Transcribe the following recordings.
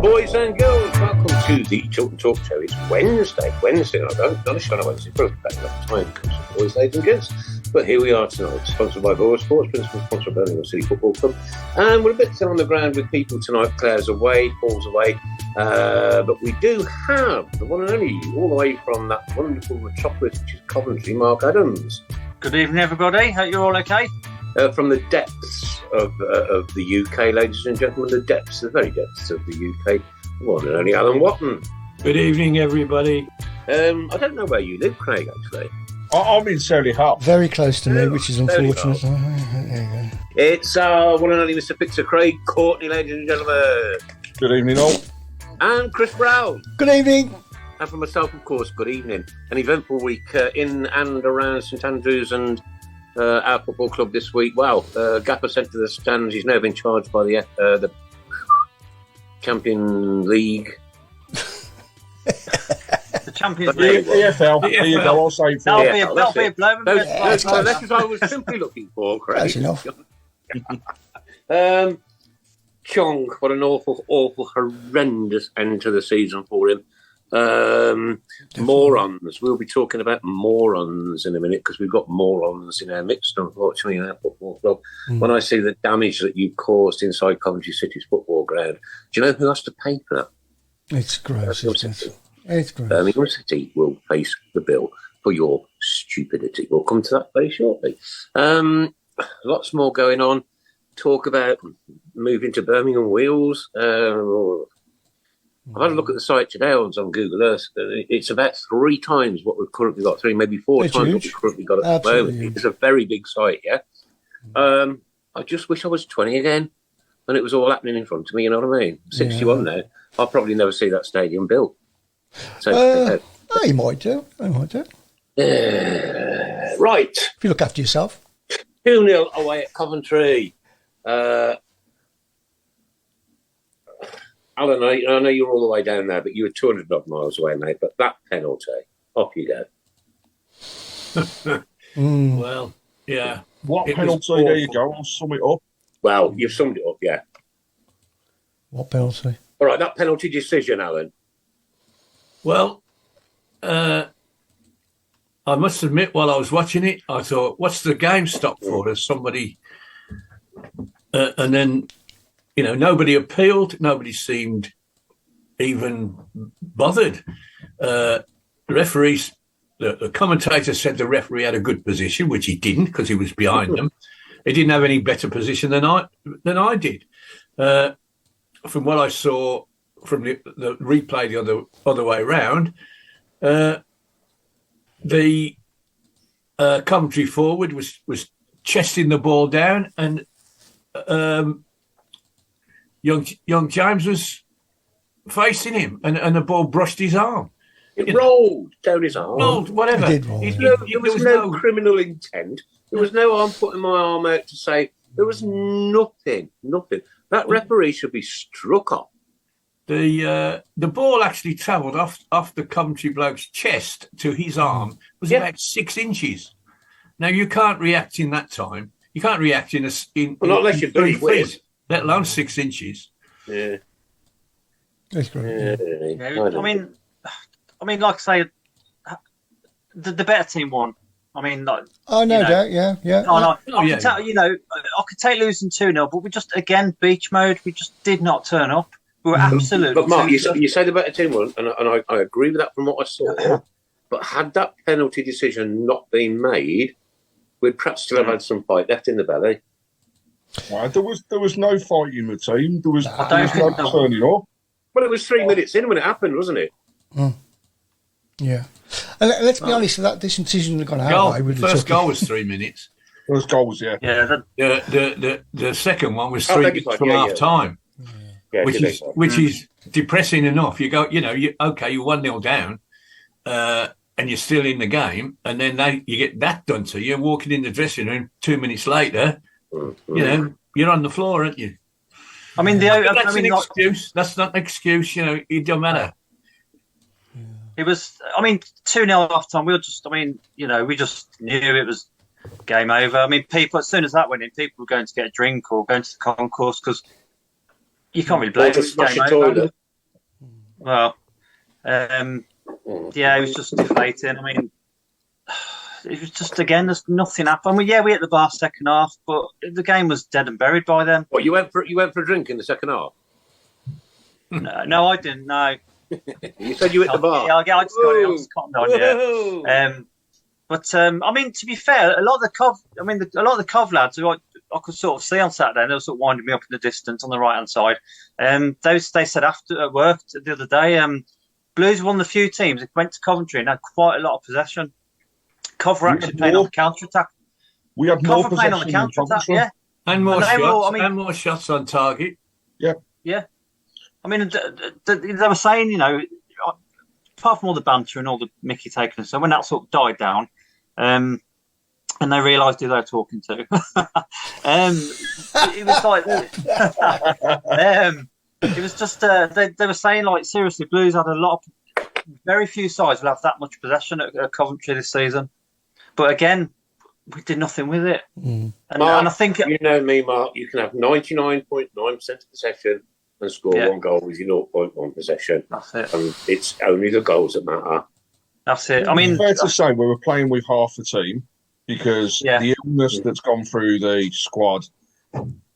evening, boys and girls. Welcome to the Tilton Talk Show. It's Wednesday. And I don't know on a Wednesday, but it's better enough time comes to boys, ladies and gents. But here we are tonight, sponsored by Borough Sports, principal sponsor of Birmingham City Football Club. And we're a bit on the ground with people tonight. Claire's away, Paul's away. But we do have the one and only, all the way from that wonderful metropolis, which is Coventry, Mark Adams. Good evening, everybody. Hope you're all okay. From the depths of the UK, ladies and gentlemen, the very depths of the UK, one and only Alan Watton. Good evening, everybody. I don't know where you live, Craig, actually. I'm in Solihull. Very close to me, which is unfortunate. There you go. It's one and only Mr. Fixer Craig Courtney, ladies and gentlemen. Good evening, all. And Chris Brown. Good evening. And for myself, of course, good evening. An eventful week in and around St Andrews and our football club this week. Wow, Gaffer sent to the stands. He's now been charged by the Champion League. The Champions League. EFL. There you go, I'll say for That'll be a blow. That's what I was simply looking for, Craig. That's enough. Chong, what an awful, horrendous end to the season for him. Morons. We'll be talking about morons in a minute because we've got morons in our midst, unfortunately, in our football club. When I see the damage that you've caused inside Coventry City's football ground, do you know who has to pay for that? It's gross. It's gross. Birmingham City will face the bill for your stupidity. We'll come to that very shortly. Lots more going on. Talk about moving to Birmingham Wheels. I've had a look at the site today. I was on Google Earth. It's about 3 times what we've currently got. 3, maybe 4 times what we've currently got at the moment. It's a very big site, yeah? I just wish I was 20 again and it was all happening in front of me, you know what I mean? 61 now. I'll probably never see that stadium built. So, you might do. Right. If you look after yourself. 2-0 away at Coventry. Alan, I know you're all the way down there, but you were 200 odd miles away, mate. But that penalty, off you go. Well, yeah. What penalty? There you go. I'll sum it up. Well, you've summed it up, yeah. What penalty? All right, that penalty decision, Alan. Well, I must admit, while I was watching it, I thought, what's the game stop for? There's somebody... and then... You know, nobody appealed. Nobody seemed even bothered. The referees, the commentator said the referee had a good position, which he didn't because he was behind them. He didn't have any better position than I did. From what I saw from the replay the other way around, the Coventry forward was chesting the ball down and. Young James was facing him, and the ball brushed his arm. It rolled down his arm. Rolled, whatever. It did roll. There was no criminal intent. There was no I'm putting my arm out to say. There was nothing. That referee should be struck off. The ball actually travelled off the Coventry bloke's chest to his arm. It was about 6 inches. Now, you can't react in that time. You can't react in not unless you're very feet. Let alone 6 inches. Yeah. That's great. Yeah, I mean, like I say, the better team won. I mean, like, no doubt, yeah. I could take losing 2-0, but we just, again, beach mode. We just did not turn up. We were absolutely. But Mark, you say the better team won, and I agree with that from what I saw. But had that penalty decision not been made, we'd perhaps still have had some fight left in the belly. There was no fight in the team. There was no turning up. Well, it was 3 minutes in when it happened, wasn't it? Yeah. And let's be honest, that this decision had gone our way. The first goal was 3 minutes. First goal was, yeah. The second one was 3 minutes from half time, which is depressing enough. You go, you 1-0 down, and you're still in the game, and then you get that done to you. Walking in the dressing room 2 minutes later. You're on the floor, aren't you? I mean, that's an excuse. That's not an excuse. It don't matter. It was. 2-0 half time. We just knew it was game over. I mean, people as soon as that went in, people were going to get a drink or going to the concourse because you can't really blame them. Smash a toilet. Well, it was just deflating. I mean, it was just, again, there's nothing happened. I mean, we hit the bar second half, but the game was dead and buried by then. What, you went for a drink in the second half? No, I didn't. No. You said you hit the bar. Yeah, I just got it. I was cottoned on, yeah. But I mean, to be fair, a lot of the Cov lads who I could sort of see on Saturday, and they were sort of winding me up in the distance on the right hand side. They said after at work the other day, Blues were one of the few teams that went to Coventry and had quite a lot of possession. Cov were actually playing on the counter attack. We had more possession playing on the counter attack, yeah, and more shots, and more shots on target. Yeah. I mean, they were saying, apart from all the banter and all the Mickey taking, so when that sort of died down, and they realised who they were talking to, it was like, it was just they were saying, like, seriously, Blues had very few sides will have that much possession at Coventry this season, but again, we did nothing with it. Mark, and I think you know me, Mark. You can have 99.9% of possession and score one goal with your 0.1 possession. That's it. And it's only the goals that matter. That's it. I mean, fair to say we were playing with half the team because the illness that's gone through the squad,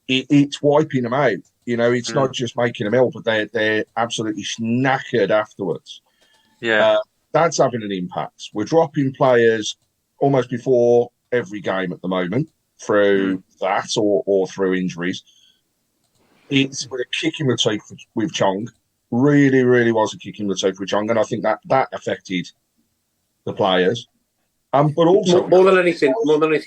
it's wiping them out. It's not just making them ill, but they're absolutely knackered afterwards. Yeah, that's having an impact. We're dropping players almost before every game at the moment through that or through injuries. It's a kick in the teeth with Chong. Really, really was a kick in the teeth with Chong, and I think that affected the players. But also more than anything,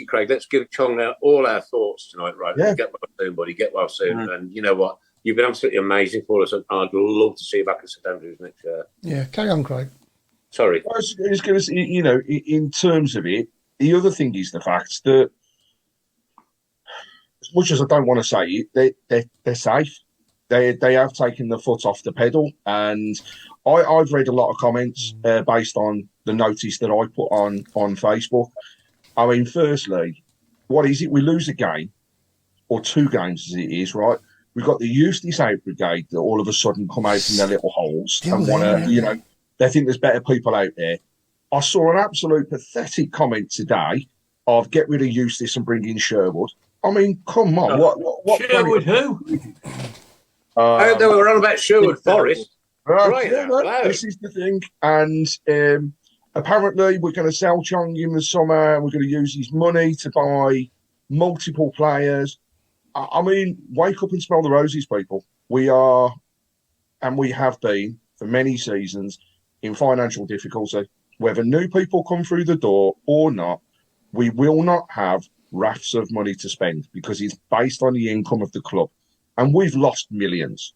Craig, let's give Chong all our thoughts tonight. Right? Yeah. Get well soon, buddy. Get well soon. And you know what? You've been absolutely amazing for us, and I'd love to see you back at St Andrews next year. Yeah, carry on, Craig. Sorry. I was going to say, in terms of it, the other thing is the fact that, as much as I don't want to say it, they're safe. They have taken the foot off the pedal, and I've read a lot of comments based on the notice that I put on Facebook. I mean, firstly, what is it? We lose a game, or two games as it is, right? We've got the Eustace Out Brigade that all of a sudden come out from their little holes and want to, they think there's better people out there. I saw an absolute pathetic comment today of get rid of Eustace and bring in Sherwood. I mean, come on. What Sherwood who? I heard they were on about Sherwood Forest. Right. This is the thing. And apparently we're going to sell Chong in the summer. We're going to use his money to buy multiple players. I mean, wake up and smell the roses, people. We are, and we have been for many seasons, in financial difficulty. Whether new people come through the door or not, we will not have rafts of money to spend because it's based on the income of the club. And we've lost millions.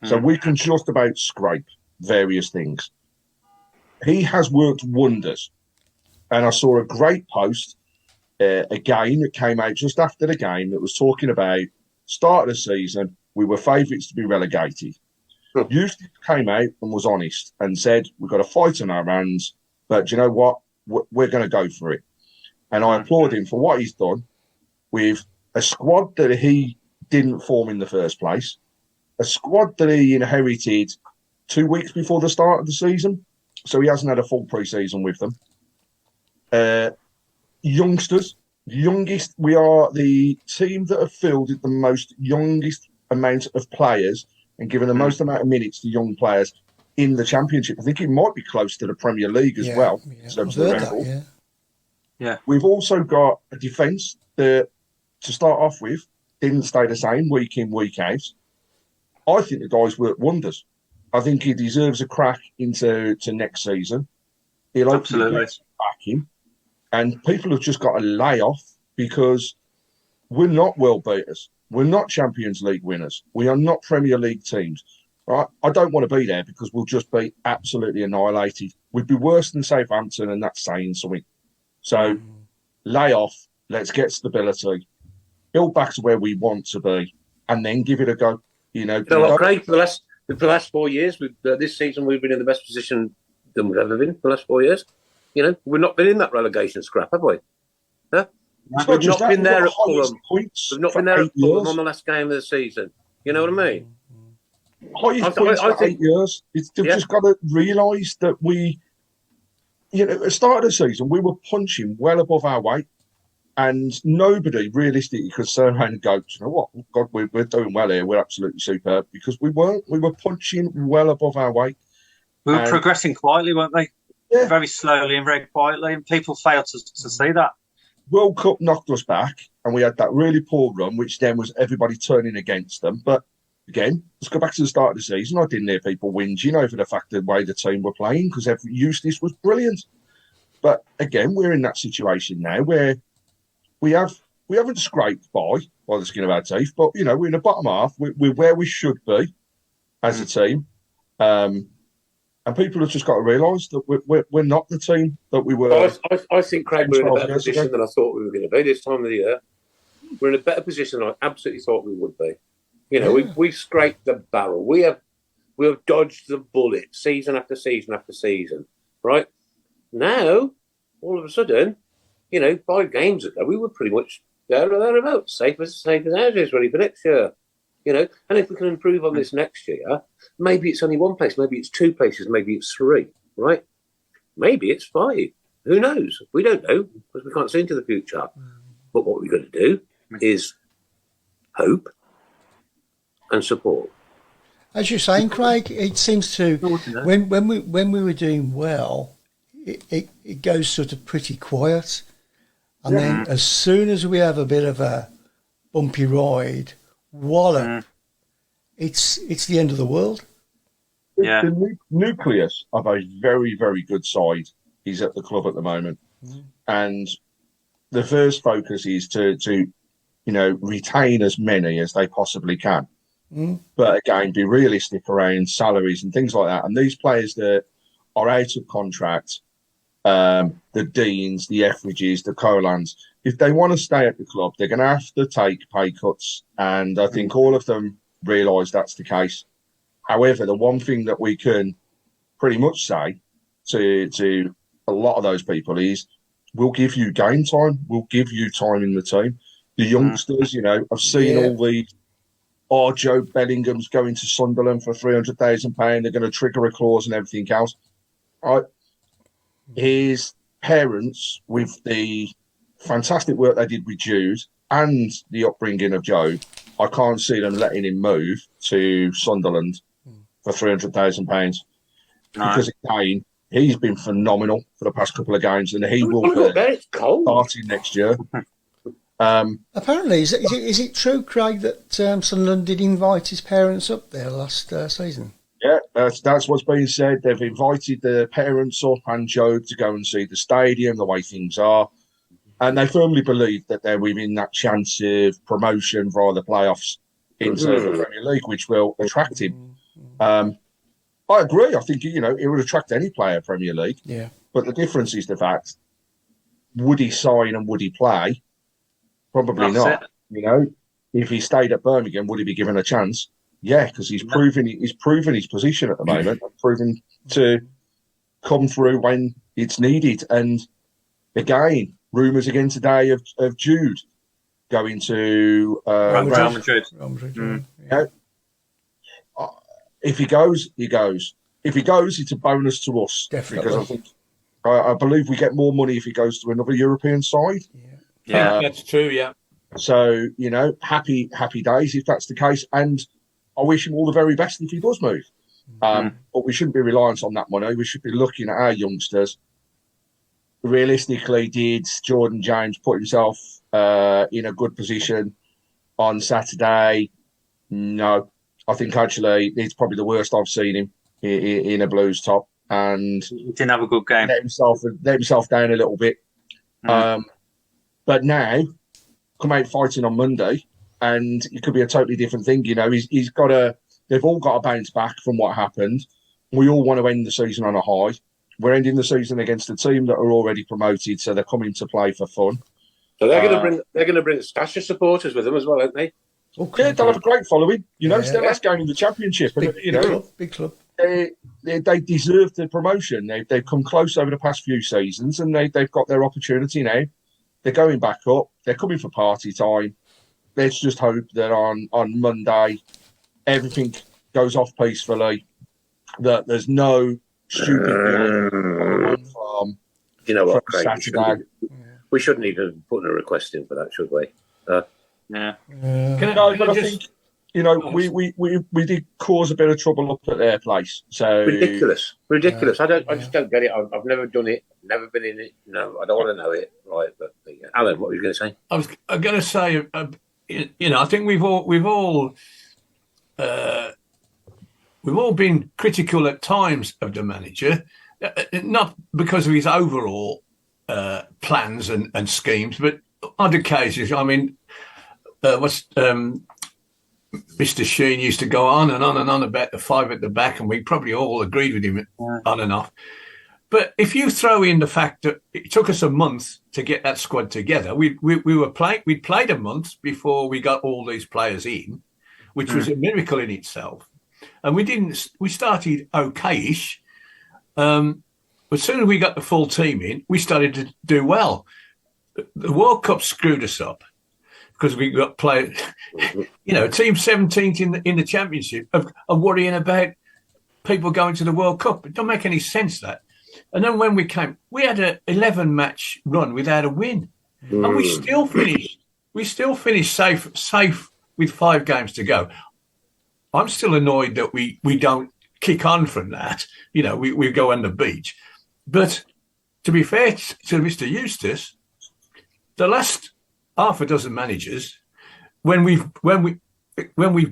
So we can just about scrape various things. He has worked wonders. And I saw a great post, again, that came out just after the game that was talking about start of the season, we were favourites to be relegated. Eustace came out and was honest and said, we've got a fight on our hands, but do you know what? We're going to go for it. And I applaud him for what he's done with a squad that he didn't form in the first place, a squad that he inherited 2 weeks before the start of the season, so he hasn't had a full pre-season with them. Youngsters, youngest, we are the team that have fielded the most youngest amount of players and given the most amount of minutes to young players in the Championship. I think it might be close to the Premier League as well. Yeah. We've also got a defence that, to start off with, didn't stay the same week in, week out. I think the guy's worked wonders. I think he deserves a crack into next season. He'll hopefully get back in. And people have just got to lay off because we're not world beaters. We're not Champions League winners. We are not Premier League teams. Right? I don't want to be there because we'll just be absolutely annihilated. We'd be worse than Southampton, and that's saying something. So lay off. Let's get stability. Build back to where we want to be, and then give it a go. Craig, for the last 4 years, this season we've been in the best position than we've ever been for the last 4 years. We've not been in that relegation scrap, have we? Huh? We've not been there at Fulham. We've not been there at Fulham on the last game of the season. You know what I mean? highest points for 8 years. They've just got to realise that at the start of the season, we were punching well above our weight, and nobody realistically could turn around and go, you know what, God, we're doing well here. We're absolutely superb, because we weren't. We were punching well above our weight. We were progressing quietly, weren't they? Yeah. Very slowly and very quietly, and people failed to see that. World Cup knocked us back, and we had that really poor run, which then was everybody turning against them. But again, let's go back to the start of the season. I didn't hear people whinging over the fact the way the team were playing, because Eustace was brilliant. But again, we're in that situation now where we haven't scraped by the skin of our teeth, but we're in the bottom half. We're where we should be as a team. And people have just got to realise that we're not the team that we were. I think, Craig, we're in a better position than I thought we were going to be this time of the year. We're in a better position than I absolutely thought we would be. We've scraped the barrel. We have dodged the bullet season after season after season. Right now, all of a sudden, 5 games ago, we were pretty much there or thereabouts, safe as houses, ready for next year. And if we can improve on this next year, maybe it's only one place, maybe it's 2 places, maybe it's 3, right? Maybe it's 5. Who knows? We don't know, because we can't see into the future. But what we've got to do is hope and support. As you're saying, Craig, it seems to when we were doing well, it goes sort of pretty quiet, and then as soon as we have a bit of a bumpy ride, wallop, it's the end of the world. Yeah. The nucleus of a very, very good side is at the club at the moment, and the first focus is to retain as many as they possibly can. But again, be realistic around salaries and things like that. And these players that are out of contract, the Deans, the Etheridges, the Colans, if they want to stay at the club, they're going to have to take pay cuts. And I think all of them realise that's the case. However, the one thing that we can pretty much say to a lot of those people is, we'll give you game time. We'll give you time in the team. The youngsters, I've seen all the, Joe Bellingham's going to Sunderland for £300,000. They're going to trigger a clause and everything else. His parents, with the fantastic work they did with Jude and the upbringing of Joe, I can't see them letting him move to Sunderland for £300,000. Because again, he's been phenomenal for the past couple of games, and he will be starting next year. Apparently, is it true, Craig, that Sunderland did invite his parents up there last season? Yeah, that's what's being said. They've invited the parents up and Joe to go and see the stadium, the way things are. And they firmly believe that they're within that chance of promotion via the playoffs into the Premier League, which will attract him. I agree. I think, it would attract any player, Premier League. Yeah. But the difference is the fact, would he sign and would he play? Probably not. If he stayed at Birmingham, would he be given a chance? Yeah, because he's proven his position at the moment, and proven to come through when it's needed. And again, rumours again today of Jude going to Real Madrid. If he goes, he goes. If he goes, it's a bonus to us. Definitely. Because I think I believe we get more money if he goes to another European side. Yeah, that's true. Yeah. So happy days if that's the case, and I wish him all the very best if he does move. But we shouldn't be reliant on that money. We should be looking at our youngsters. Realistically, did Jordan James put himself in a good position on Saturday? No. I think actually it's probably the worst I've seen him in a Blues top, and he didn't have a good game. Let himself down a little bit. But now, come out fighting on Monday, and it could be a totally different thing. They've all got to bounce back from what happened. We all want to end the season on a high. We're ending the season against a team that are already promoted, so they're coming to play for fun. So they're going to bring Stasher supporters with them as well, aren't they? Okay. Yeah, they'll have a great following. It's their last game in the Championship, big club. They deserve the promotion. They've come close over the past few seasons, and they've got their opportunity now. They're going back up. They're coming for party time. Let's just hope that on Monday everything goes off peacefully, that there's no stupid farm. You know what, Craig? Saturday. We shouldn't even put a request in for that, should we? Yeah. I think, you know, we did cause a bit of trouble up at their place. So ridiculous. I just don't get it. I've never done it. Never been in it. No, I don't want to know it. Right, but Alan, what were you going to say? I was going to say, you know, I think we've all been critical at times of the manager, not because of his overall plans and schemes, but on occasions. I mean, Mr. Sheen used to go on and on and on about the five at the back, and we probably all agreed with him on and off. But if you throw in the fact that it took us a month to get that squad together, we'd played a month before we got all these players in, which was a miracle in itself. And we started okay-ish. As soon as we got the full team in, we started to do well. The World Cup screwed us up because we got played, you know, team 17th in the championship of worrying about people going to the World Cup. It don't make any sense, that. And then when we had an 11-match run without a win, and we still finished safe with 5 games to go. I'm still annoyed that we don't kick on from that. You know, we go on the beach. But to be fair to Mr. Eustace, the last half a dozen managers, when we've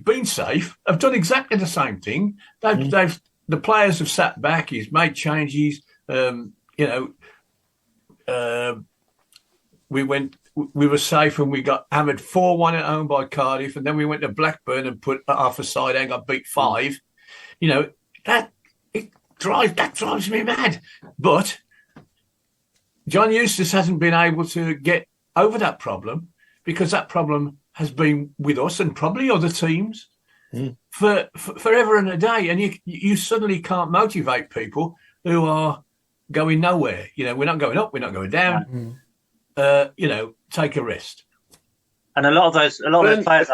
been safe, have done exactly the same thing. The players have sat back. He's made changes. You know, we were safe and we got hammered 4-1 at home by Cardiff, and then we went to Blackburn and put half a side and got beat 5. You know, that drives me mad. But John Eustace hasn't been able to get over that problem, because that problem has been with us and probably other teams for forever and a day. And you suddenly can't motivate people who are going nowhere. You know, we're not going up, we're not going down. You know, take a rest. And a lot of those players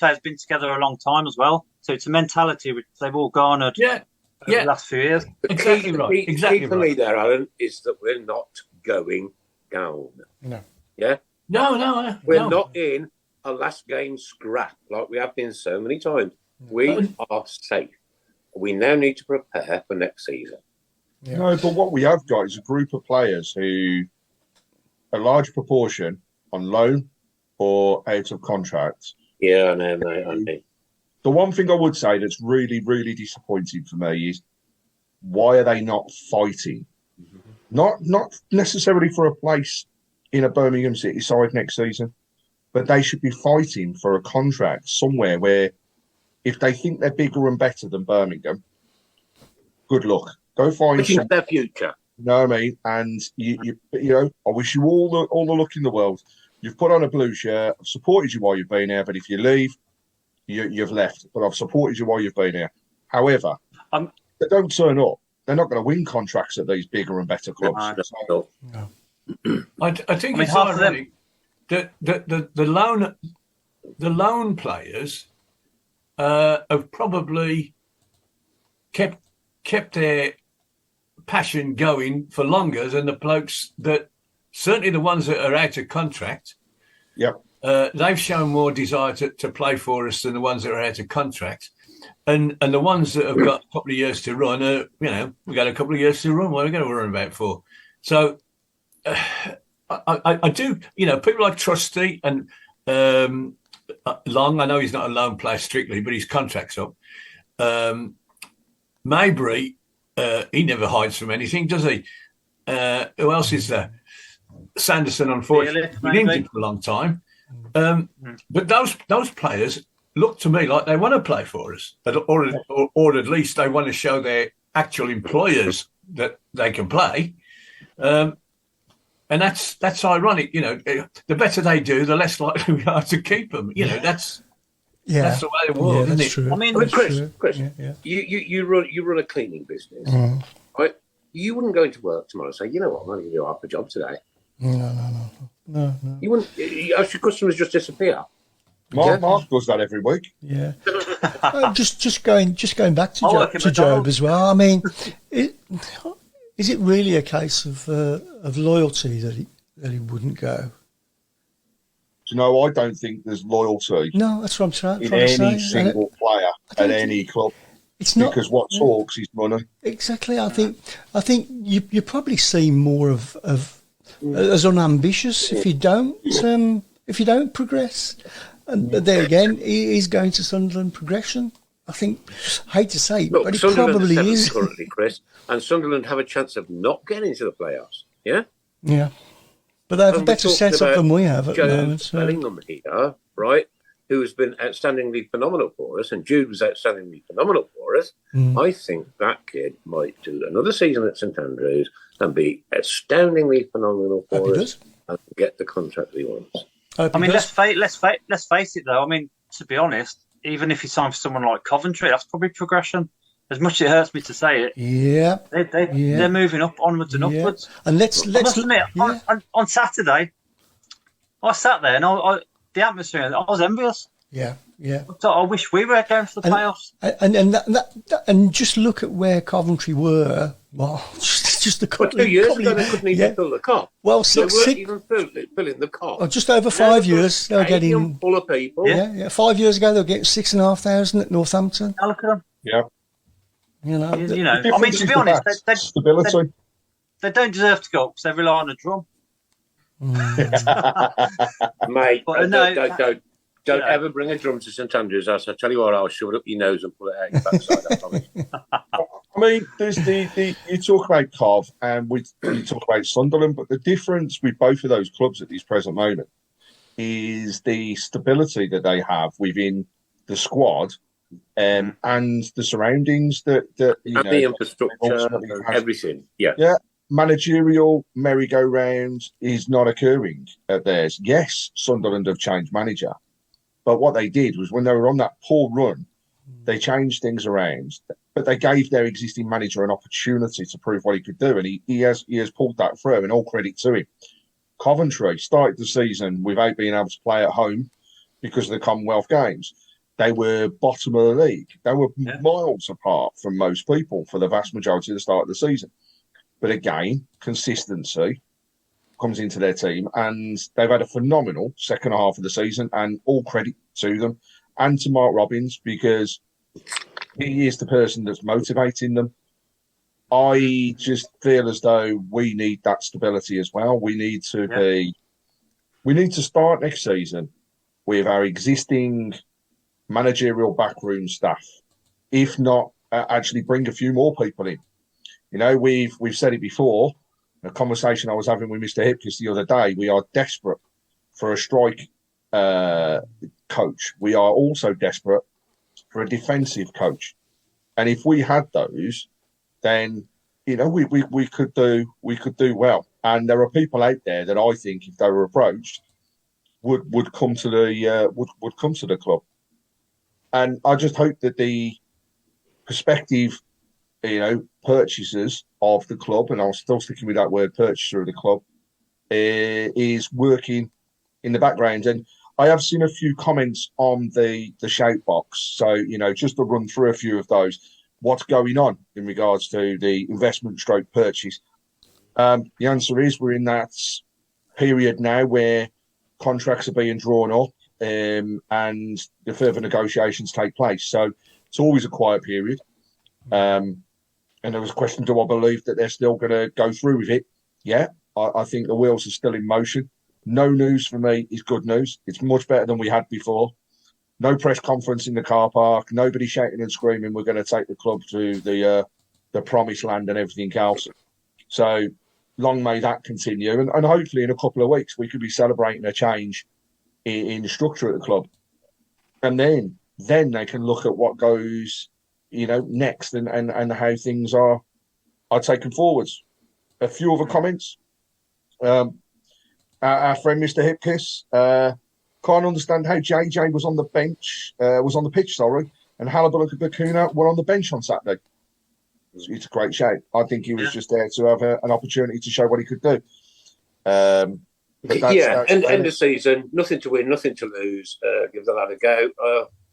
have been together a long time as well. So it's a mentality which they've all garnered over the last few years. Exactly right. Exactly for me there, Alan, is that we're not going down. No. Yeah? No. We're not in a last game scrap like we have been so many times. We are safe. We now need to prepare for next season. Yeah. No, but what we have got is a group of players who, a large proportion, on loan or out of contract. Yeah, I know, mate. The one thing I would say that's really, really disappointing for me is, why are they not fighting? Not necessarily for a place in a Birmingham City side next season, but they should be fighting for a contract somewhere where, if they think they're bigger and better than Birmingham, good luck. Go find some, their future. You know what I mean? And you know, I wish you all the luck in the world. You've put on a blue shirt. I've supported you while you've been here, but if you leave, you've left. But I've supported you while you've been here. However, they don't turn up. They're not going to win contracts at these bigger and better clubs. No. I think it's ironic that the loan players have probably kept their passion going for longer than the blokes that, certainly the ones that are out of contract. Yep. They've shown more desire to play for us than the ones that are out of contract. And the ones that have got a couple of years to run, you know, we got a couple of years to run. What are we going to run about for? So I do, you know, people like Trusty and Long. I know he's not a loan player strictly, but his contract's up. Maybury, he never hides from anything, does he? Who else is there? Sanderson, unfortunately, been injured for a long time. But those players look to me like they want to play for us, or at least they want to show their actual employers that they can play. And that's ironic, you know. The better they do, the less likely we are to keep them. You know, that's the way it works, isn't it? True. I mean, Chris, you run a cleaning business, right? You wouldn't go into work tomorrow and say, you know what, I'm only going to do half a job today. No. You wouldn't. Your customers just disappear. Mark does that every week. Yeah. just going back to Job as well. I mean, is it really a case of loyalty that he wouldn't go? No, I don't think there's loyalty. No, that's what I'm trying in to say. any single player at any club. It's not because what talks is money. Exactly. I think you probably see more of as unambitious if you don't progress. But there again, he is going to Sunderland progression. I think, I hate to say, Look, but he Sunderland probably are is currently, Chris, and Sunderland have a chance of not getting into the playoffs. Yeah. Yeah. But they have a better setup than we have at the moment. So. Bellingham here, right, who has been outstandingly phenomenal for us, and Jude was outstandingly phenomenal for us. I think that kid might do another season at St Andrews and be astoundingly phenomenal for us and get the contract that he wants. I mean, let's face it, though. I mean, to be honest, even if he signs for someone like Coventry, that's probably progression. As much as it hurts me to say it, they're moving up, onwards and upwards. And let's admit, on Saturday, I sat there and the atmosphere, I was envious. Yeah. So I wish we were going for the playoffs. And just look at where Coventry were. Well, just the couple. 2 years ago, they couldn't even fill the Cop. Well, they weren't even filling the Cop. Oh, just over 5 years, they were getting full of people. Yeah. 5 years ago, they were getting 6,500 at Northampton. Now look at them. Yeah. I mean, to be honest, stability. They don't deserve to go up because they rely on a drum. Mate, don't ever bring a drum to St Andrews' house. I tell you what, I'll shove it up your nose and pull it out your backside. I promise. I mean, there's you talk about Cov and we talk about Sunderland, but the difference with both of those clubs at this present moment is the stability that they have within the squad. And the surroundings that and the infrastructure, everything, yeah. Managerial merry-go-round is not occurring at theirs. Yes, Sunderland have changed manager, but what they did was when they were on that poor run, they changed things around, but they gave their existing manager an opportunity to prove what he could do, and he has pulled that through, and all credit to him. Coventry started the season without being able to play at home because of the Commonwealth Games. They were bottom of the league. They were miles apart from most people for the vast majority of the start of the season. But again, consistency comes into their team, and they've had a phenomenal second half of the season, and all credit to them and to Mark Robbins because he is the person that's motivating them. I just feel as though we need that stability as well. We need to start next season with our existing managerial backroom staff, if not actually bring a few more people in. We've said it before. A conversation I was having with Mr. Hipkiss the other day. We are desperate for a strike coach. We are also desperate for a defensive coach. And if we had those, then we could do well. And there are people out there that I think, if they were approached, would come to the club. And I just hope that the prospective, purchasers of the club, and I'm still sticking with that word, purchaser of the club, is working in the background. And I have seen a few comments on the shout box. So, just to run through a few of those, what's going on in regards to the investment stroke purchase? The answer is we're in that period now where contracts are being drawn up. And the further negotiations take place. So it's always a quiet period. And there was a question, do I believe that they're still going to go through with it? Yeah, I think the wheels are still in motion. No news for me is good news. It's much better than we had before. No press conference in the car park. Nobody shouting and screaming, we're going to take the club to the promised land and everything else. So long may that continue. And hopefully in a couple of weeks, we could be celebrating a change in the structure at the club, and then they can look at what goes, next and how things are taken forwards. A few other comments. Our friend Mr. Hipkiss can't understand how JJ was on the pitch, and Halliburton and Bakuna were on the bench on Saturday. It's a great shout. I think he was just there to have an opportunity to show what he could do. End of season, nothing to win, nothing to lose. Give the lad a go.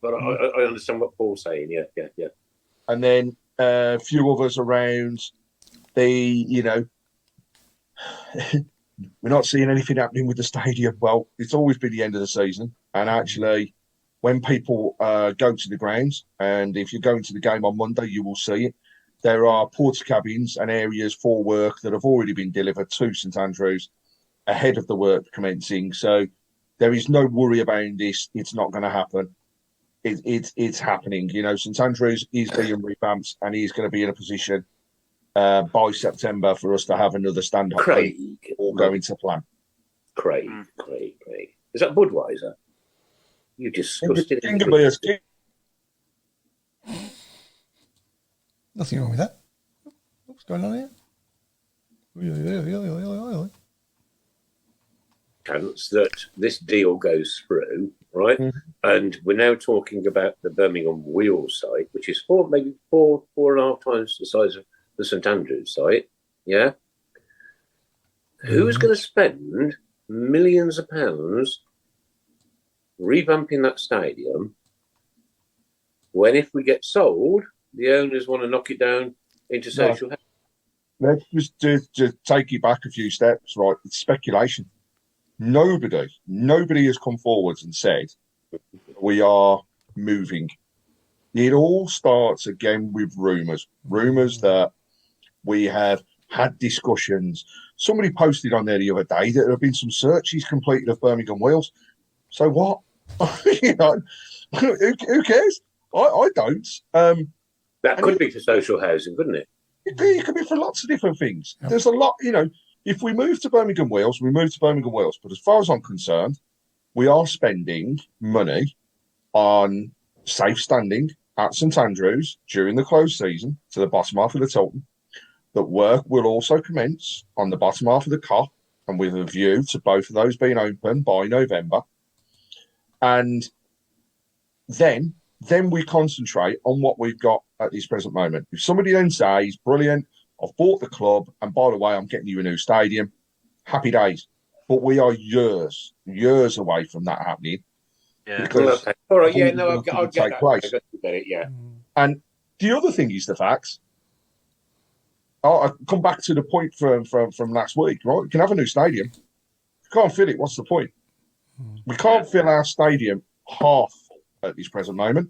But I understand what Paul's saying. Yeah. And then a few others around we're not seeing anything happening with the stadium. Well, it's always been the end of the season. And actually, when people go to the grounds, and if you're going to the game on Monday, you will see it. There are porta cabins and areas for work that have already been delivered to St Andrews ahead of the work commencing. So there is no worry about this. It's not going to happen. It's happening. St Andrews is being revamped, and he's going to be in a position by September for us to have another stand-up all going to plan. Craig. Is that Budweiser? You disgusted. Nothing wrong with that. What's going on here? Chance that this deal goes through, right? And we're now talking about the Birmingham Wheels site, which is maybe four and a half times the size of the St Andrews site. Yeah. Who's going to spend millions of pounds revamping that stadium when, if we get sold, the owners want to knock it down into social housing? Let's just take it back a few steps, right? It's speculation. Nobody has come forwards and said we are moving. It all starts again with rumours that we have had discussions. Somebody posted on there the other day that there have been some searches completed of Birmingham Wheels. So what? Who cares? I don't. That could be for social housing, couldn't it? It could be for lots of different things. Yep. There's a lot, if we move to Birmingham Wheels, we move to Birmingham Wheels. But as far as I'm concerned, we are spending money on safe standing at St Andrews during the closed season to the bottom half of the Tilton. That work will also commence on the bottom half of the Cop, and with a view to both of those being open by November. And then we concentrate on what we've got at this present moment. If somebody then says, brilliant, I've bought the club, and by the way, I'm getting you a new stadium, happy days. But we are years away from that happening. Yeah. Because all right, I'll get that. Place. I get it, yeah. And the other thing is the facts. I'll come back to the point from last week, right? We can have a new stadium. If you can't fill it, what's the point? We can't fill our stadium half at this present moment.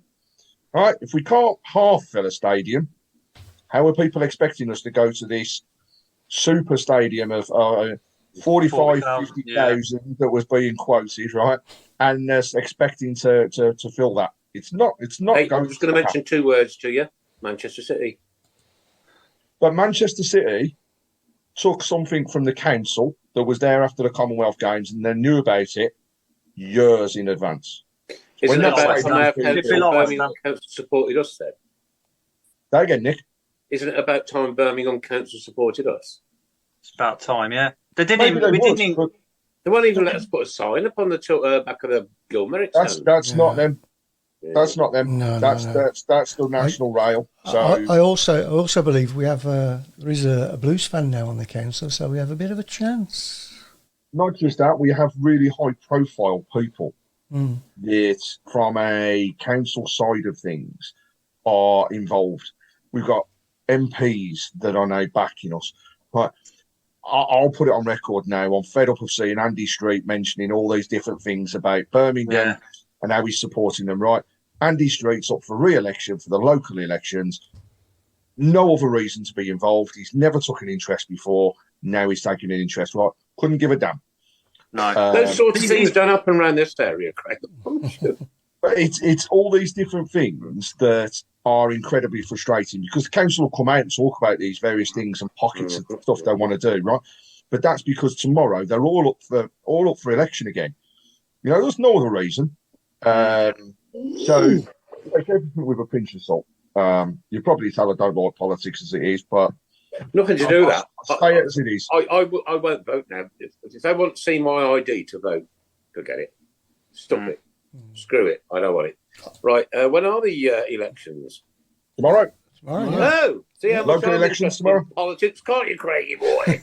All right? If we can't half fill a stadium, how are people expecting us to go to this super stadium of 45, 50,000 that was being quoted, right? And expecting to fill that. It's not. Hey, I'm just going to mention two words to you: Manchester City. But Manchester City took something from the council that was there after the Commonwealth Games, and they knew about it years in advance. Isn't it about time Birmingham Council supported us then? Say again, Nick. Isn't it about time Birmingham Council supported us? It's about time, yeah. They didn't even. They won't even let us put a sign up on the back of the Gilmerich. That's not them. That's not them. No, that's the National Rail. So I also believe we have there is a blues fan now on the council, so we have a bit of a chance. Not just that, we have really high profile people that from a council side of things are involved. We've got MPs that are now backing us. But I'll put it on record now. I'm fed up of seeing Andy Street mentioning all these different things about Birmingham and how he's supporting them, right? Andy Street's up for re-election for the local elections. No other reason to be involved. He's never took an interest before. Now he's taking an interest. Right? Couldn't give a damn. No, those sorts of things don't happen around this area, Craig. But it's all these different things that are incredibly frustrating because the council will come out and talk about these various things and pockets of stuff they want to do, right? But that's because tomorrow they're all up for election again. There's no other reason. So take everything with a pinch of salt. You probably tell I don't like politics as it is, but nothing to do that. I'll say it as it is. I won't vote now. If they want to see my ID to vote, forget it. Stop it. Screw it. I don't want it. Right. When are the elections? Tomorrow. Right, yeah. Oh, see how much Local I'm elections interested in tomorrow. politics, can't you, Craigie boy?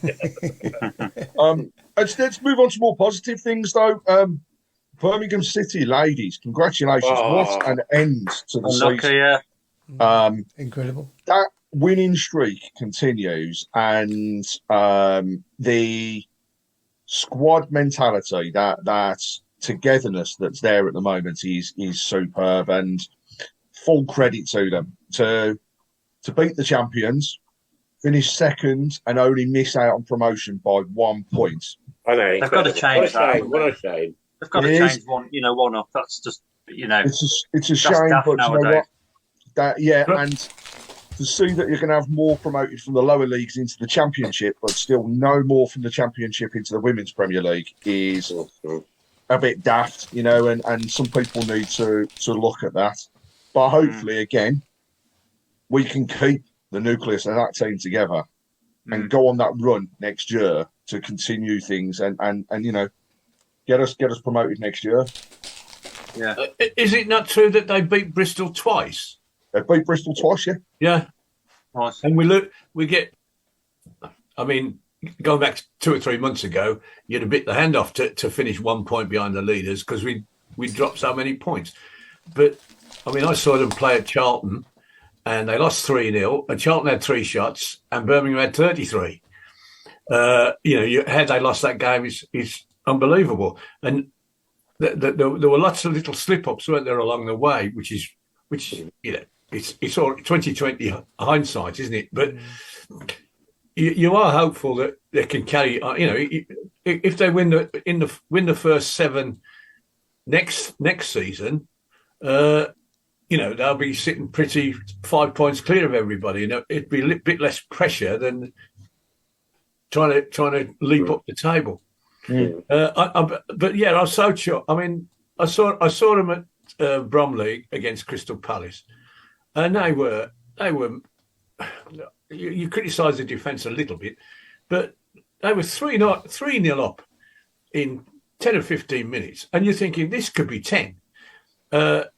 Let's move on to more positive things, though. Birmingham City ladies, congratulations! What an end to the season! Yeah. Incredible. That winning streak continues, and the squad mentality, that togetherness that's there at the moment is superb, and full credit to them to beat the champions, finish second, and only miss out on promotion by 1 point. I know. They've got to change that. What a shame. They've got to change one up. That's just, It's a shame, but you know what? And to see that you're going to have more promoted from the lower leagues into the Championship, but still no more from the Championship into the Women's Premier League is a bit daft, and some people need to look at that. But hopefully, again, we can keep the nucleus of that team together and go on that run next year to continue things and get us promoted next year. Yeah. Is it not true that they beat Bristol twice? They beat Bristol twice, yeah. Yeah. Nice. And going back 2 or 3 months ago, you'd have bit the hand off to finish 1 point behind the leaders because we dropped so many points. But, I saw them play at Charlton and they lost 3-0 and Charlton had 3 shots and Birmingham had 33. Had they lost that game is unbelievable. And there were lots of little slip-ups, weren't there, along the way, which it's all 2020 hindsight, isn't it? But you are hopeful that they can carry. If they win the first 7 next season, they'll be sitting pretty 5 points clear of everybody. It'd be a bit less pressure than trying to leap up the table. But yeah, I was so sure. I saw them at Bromley against Crystal Palace, and they were. You criticise the defence a little bit, but they were 3-0 up in 10 or 15 minutes, and you're thinking this could be 10. To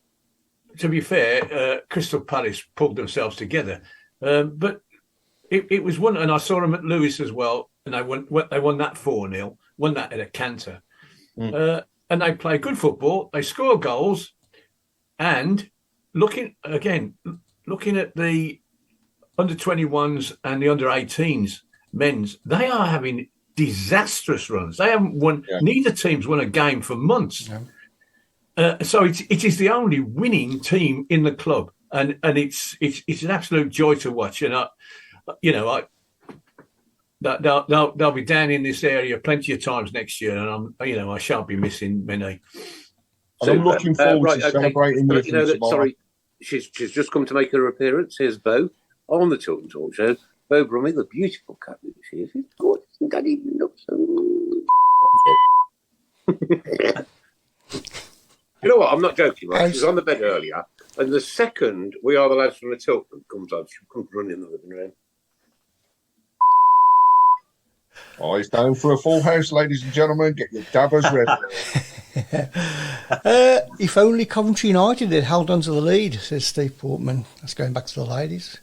be fair, Crystal Palace pulled themselves together, but it was one. And I saw them at Lewis as well, and they won that 4-0, won that at a canter, and they play good football. They score goals, and looking at the under-21s and the under-18s men's, they are having disastrous runs. They haven't won. Yeah. Neither team's won a game for months. Yeah. So it is the only winning team in the club, and it's an absolute joy to watch. And they'll be down in this area plenty of times next year, and I shan't be missing many. So, I'm looking forward to celebrating with you tomorrow. Sorry, she's just come to make her appearance. Here's Bo on the Tilton Talk Show. Bo Brummie, the beautiful cat that she is. She's gorgeous and doesn't even look so. You know what? I'm not joking, right? She was on the bed earlier, and the second we are the lads from the Tilton comes on, she'll come running in the living room. Eyes down for a full house, ladies and gentlemen. Get your dabbers ready. If only Coventry United had held on to the lead, says Steve Portman. That's going back to the ladies.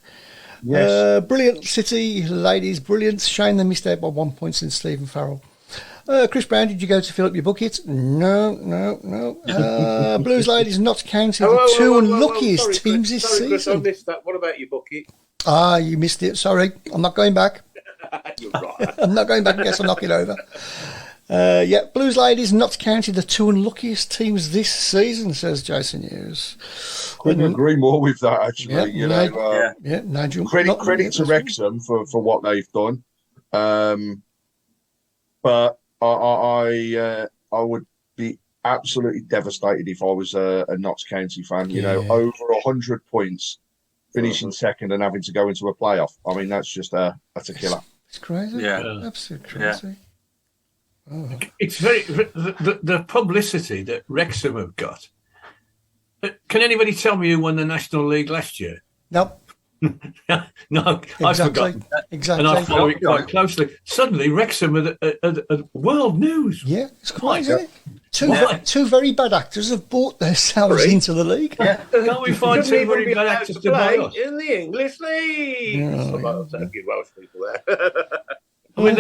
Yes. Brilliant City, ladies, brilliant. Shame they missed out by 1 point since Stephen Farrell. Chris Brown, did you go to fill up your bucket? No. Blues ladies not counting the two unluckiest teams this season. Chris, I missed that. What about your bucket? You missed it. Sorry, I'm not going back. You're right. I'm not going back in case I knock it over. Blues ladies not counting the two unluckiest teams this season, says Jason Hughes. Couldn't agree more with that, actually. Nigel. Credit to Wrexham for what they've done. But I would be absolutely devastated if I was a Notts County fan. Over 100 points, finishing second and having to go into a playoff. I mean, that's a killer. It's crazy. Yeah, absolutely crazy. Yeah. Oh. It's very the publicity that Wrexham have got. Can anybody tell me who won the National League last year? Nope. No, I've forgotten. Exactly. And I follow it quite closely. Suddenly, Wrexham are world news. Yeah, it's crazy. Two very bad actors have bought themselves into the league. Yeah. Can't we find two very bad actors to buy us? in the English league? Good Welsh people there. I mean,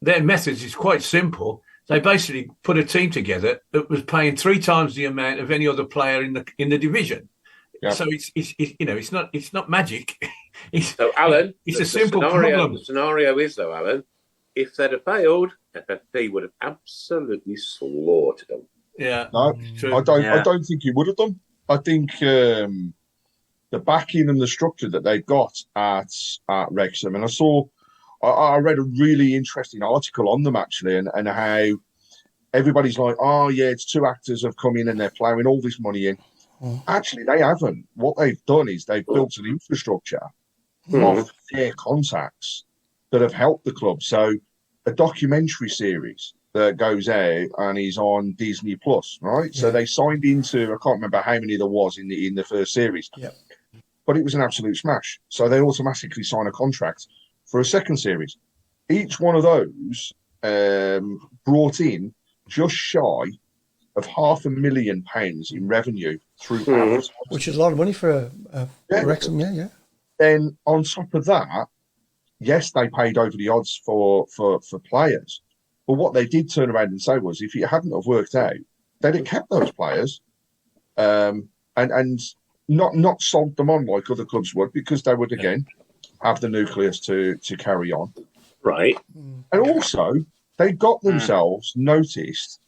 their message is quite simple. They basically put a team together that was paying 3 times the amount of any other player in the division. Yeah. So it's not magic. So Alan, it's a simple problem. The scenario is though, Alan, if they'd have failed, FFP would have absolutely slaughtered them. Yeah, no, I don't think he would have done. I think the backing and the structure that they got at Wrexham, and I read a really interesting article on them actually, and how everybody's like, oh yeah, it's 2 actors have come in and they're ploughing all this money in. Actually, they haven't. What they've done is they've built an infrastructure of their contacts that have helped the club. So a documentary series that goes out and is on Disney Plus, right? Yeah. So they signed into, I can't remember how many there was in the first series, but it was an absolute smash. So they automatically sign a contract for a second series. Each one of those brought in just shy of £500,000 in revenue through advertising. Which is a lot of money for Wrexham, yeah. Then on top of that, yes, they paid over the odds for players. But what they did turn around and say was, if it hadn't have worked out, they'd have kept those players and not sold them on like other clubs would, because they would, again, have the nucleus to carry on. Right. And also, they got themselves noticed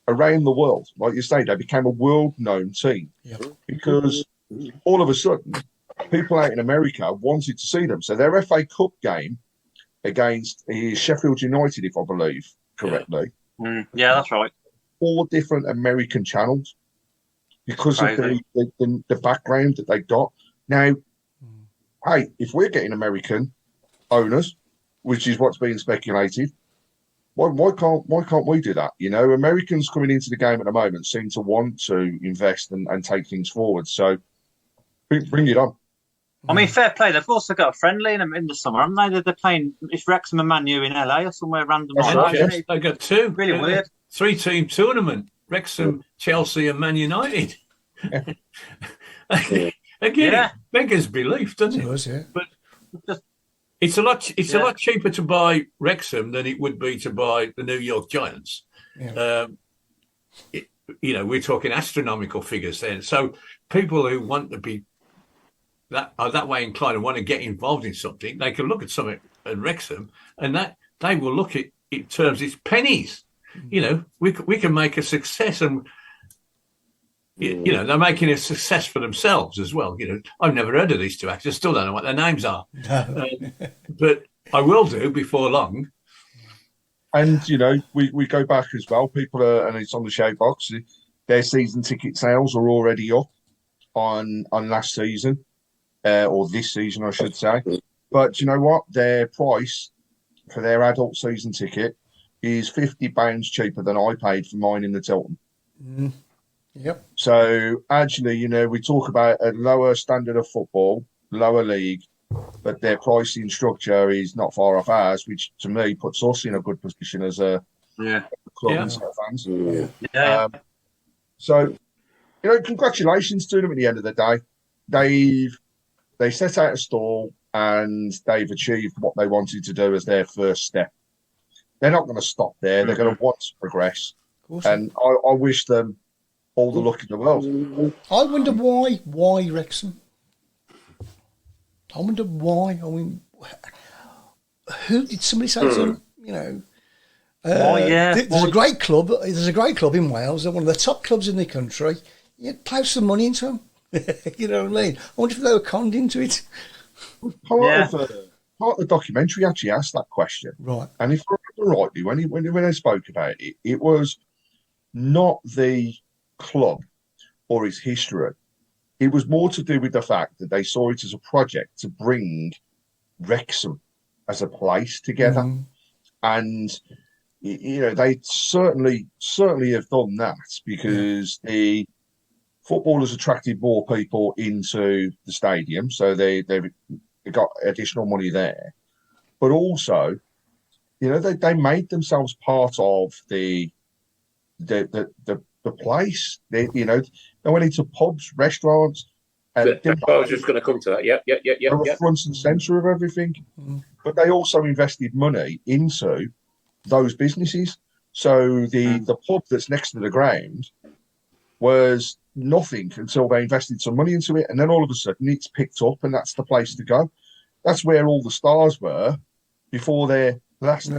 around the world. Like you say, they became a world-known team because all of a sudden, people out in America wanted to see them. So their FA Cup game against Sheffield United, if I believe correctly. Yeah, that's right. 4 different American channels because of the background that they got. Now, hey, if we're getting American owners, which is what's being speculated, why can't we do that? You know, Americans coming into the game at the moment seem to want to invest and take things forward. So bring it on. I mean, fair play. They've also got a friendly in the summer, haven't they? They're playing, it's Wrexham and Man U in LA or somewhere random. They got 2. Really weird. 3-team tournament. Wrexham, Chelsea and Man United. Again, it beggars belief, doesn't it? It does, yeah. But it's a lot cheaper to buy Wrexham than it would be to buy the New York Giants. Yeah. We're talking astronomical figures then. So people who want to be that way inclined and want to get involved in something, they can look at something at Wrexham, and that they will look at it in terms it's pennies. You know, we can make a success, and they're making a success for themselves as well. You know, I've never heard of these 2 actors, still don't know what their names are, but I will do before long. And we go back as well. People are, and it's on the shout box. Their season ticket sales are already up on last season. Or this season, I should say. But you know what? Their price for their adult season ticket is £50 cheaper than I paid for mine in the Tilton. Yep. So actually, we talk about a lower standard of football, lower league, but their pricing structure is not far off ours, which to me puts us in a good position as a club and fans. Yeah. So, congratulations to them at the end of the day. They set out a stall and they've achieved what they wanted to do as their first step. They're not going to stop there. They're going to want to progress. And I wish them all the luck in the world. I wonder why Wrexham? I wonder why. I mean, who did somebody say to them, there's a great club. There's a great club in Wales. They're one of the top clubs in the country. You plough some money into them. You know what I mean? I wonder if they were conned into it. Part of the documentary actually asked that question, right? And if I remember rightly, when they spoke about it, it was not the club or its history. It was more to do with the fact that they saw it as a project to bring Wrexham as a place together, and they certainly have done that because the footballers attracted more people into the stadium, so they've got additional money there. But also, you know, they made themselves part of the place. They, you know, they went into pubs, restaurants. And I was just going to come to that. Yep. They were front and centre of everything. But they also invested money into those businesses. So the pub that's next to the ground was nothing until they invested some money into it. And then all of a sudden it's picked up and that's the place to go. That's where all the stars were before their last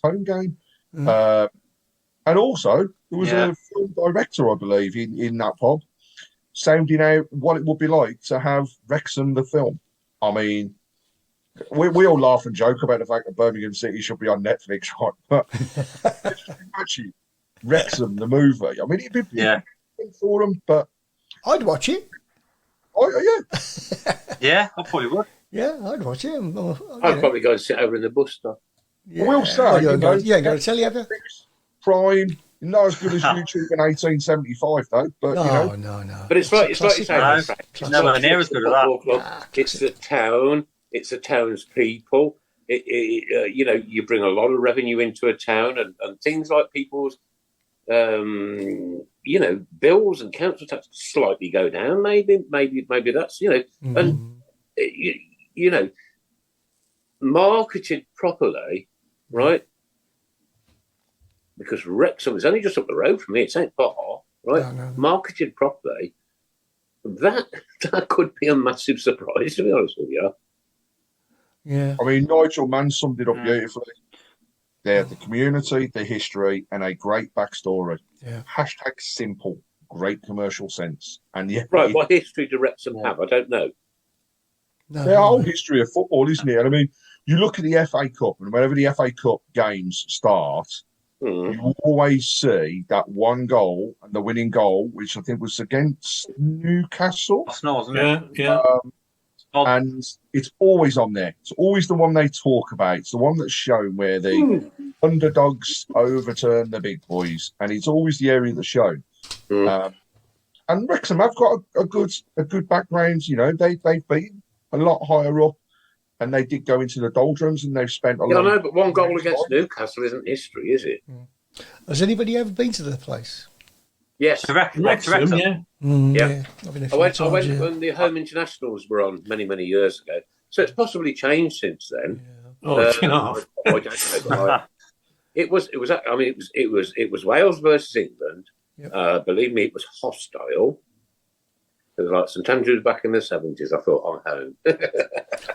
home game. And also there was a film director, I believe, in that pub, sounding out what it would be like to have Wrexham the film. I mean, we all laugh and joke about the fact that Birmingham City should be on Netflix, right? But actually, Wrexham the movie. I mean, it'd be for them, but I'd watch it. Oh yeah, I probably would. Yeah, I'd watch it. I'd probably go and sit over in the bus stop. Yeah. We'll say, you ain't got to tell you ever. Prime, not as good as YouTube in 1875, though. But no. But it's like you say, it's nowhere near as good as that. It's the town. It's the town's people. You know, you bring a lot of revenue into a town, and things like people's, you know, bills and council tax slightly go down. Maybe that's, you know, and you know, marketed properly, right? Because Wrexham is only just up the road from me. It ain't far, right? No. Marketed properly, that could be a massive surprise, to be honest with you. Yeah. I mean, Nigel Mann summed it up beautifully. They have the community, the history, and a great backstory. Yeah. Hashtag simple, great commercial sense. And right, what history do Wrexham have? I don't know. Their whole history of football, isn't it? And I mean, you look at the FA Cup, and whenever the FA Cup games start, you always see that one goal, and the winning goal, which I think was against Newcastle. Arsenal, wasn't it? Yeah. And it's always on there. It's always the one they talk about. It's the one that's shown where the underdogs overturn the big boys, and it's always the area that's shown. And Wrexham have got a good background. You know, they've been a lot higher up, and they did go into the doldrums, and they've spent a lot. I know, but one goal against Newcastle isn't history, is it? Has anybody ever been to the place? Yes, Wrexham. Yeah. I went times, when the home internationals were on many years ago. So it's possibly changed since then. I don't know. It was. I mean, it was Wales versus England. Yep. Believe me, it was hostile. It was like St Andrews back in the 70s. I thought, I'm home.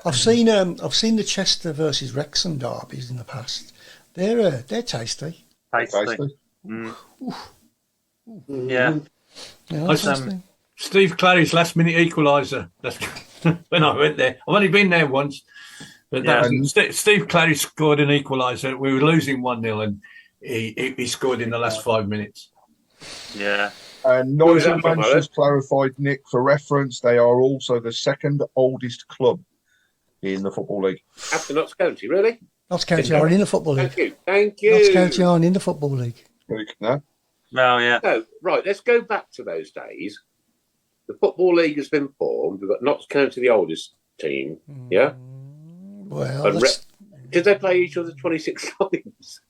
I've seen the Chester versus Wrexham derbies in the past. They're tasty. Tasty. Yeah. Steve Clary's last minute equaliser. That's when I went there. I've only been there once, but Steve Clary scored an equaliser. We were losing 1-0, and he scored in the last 5 minutes. Yeah. And Nigel Mann just clarified, Nick, for reference, they are also the second oldest club in the Football League. After Notts County, really? Notts County are in the Football League. Thank you. Notts County are in the Football League. Well, yeah. So, right, let's go back to those days. The Football League has been formed. We've got Notts County, the oldest team. Yeah? Well, did they play each other 26 times?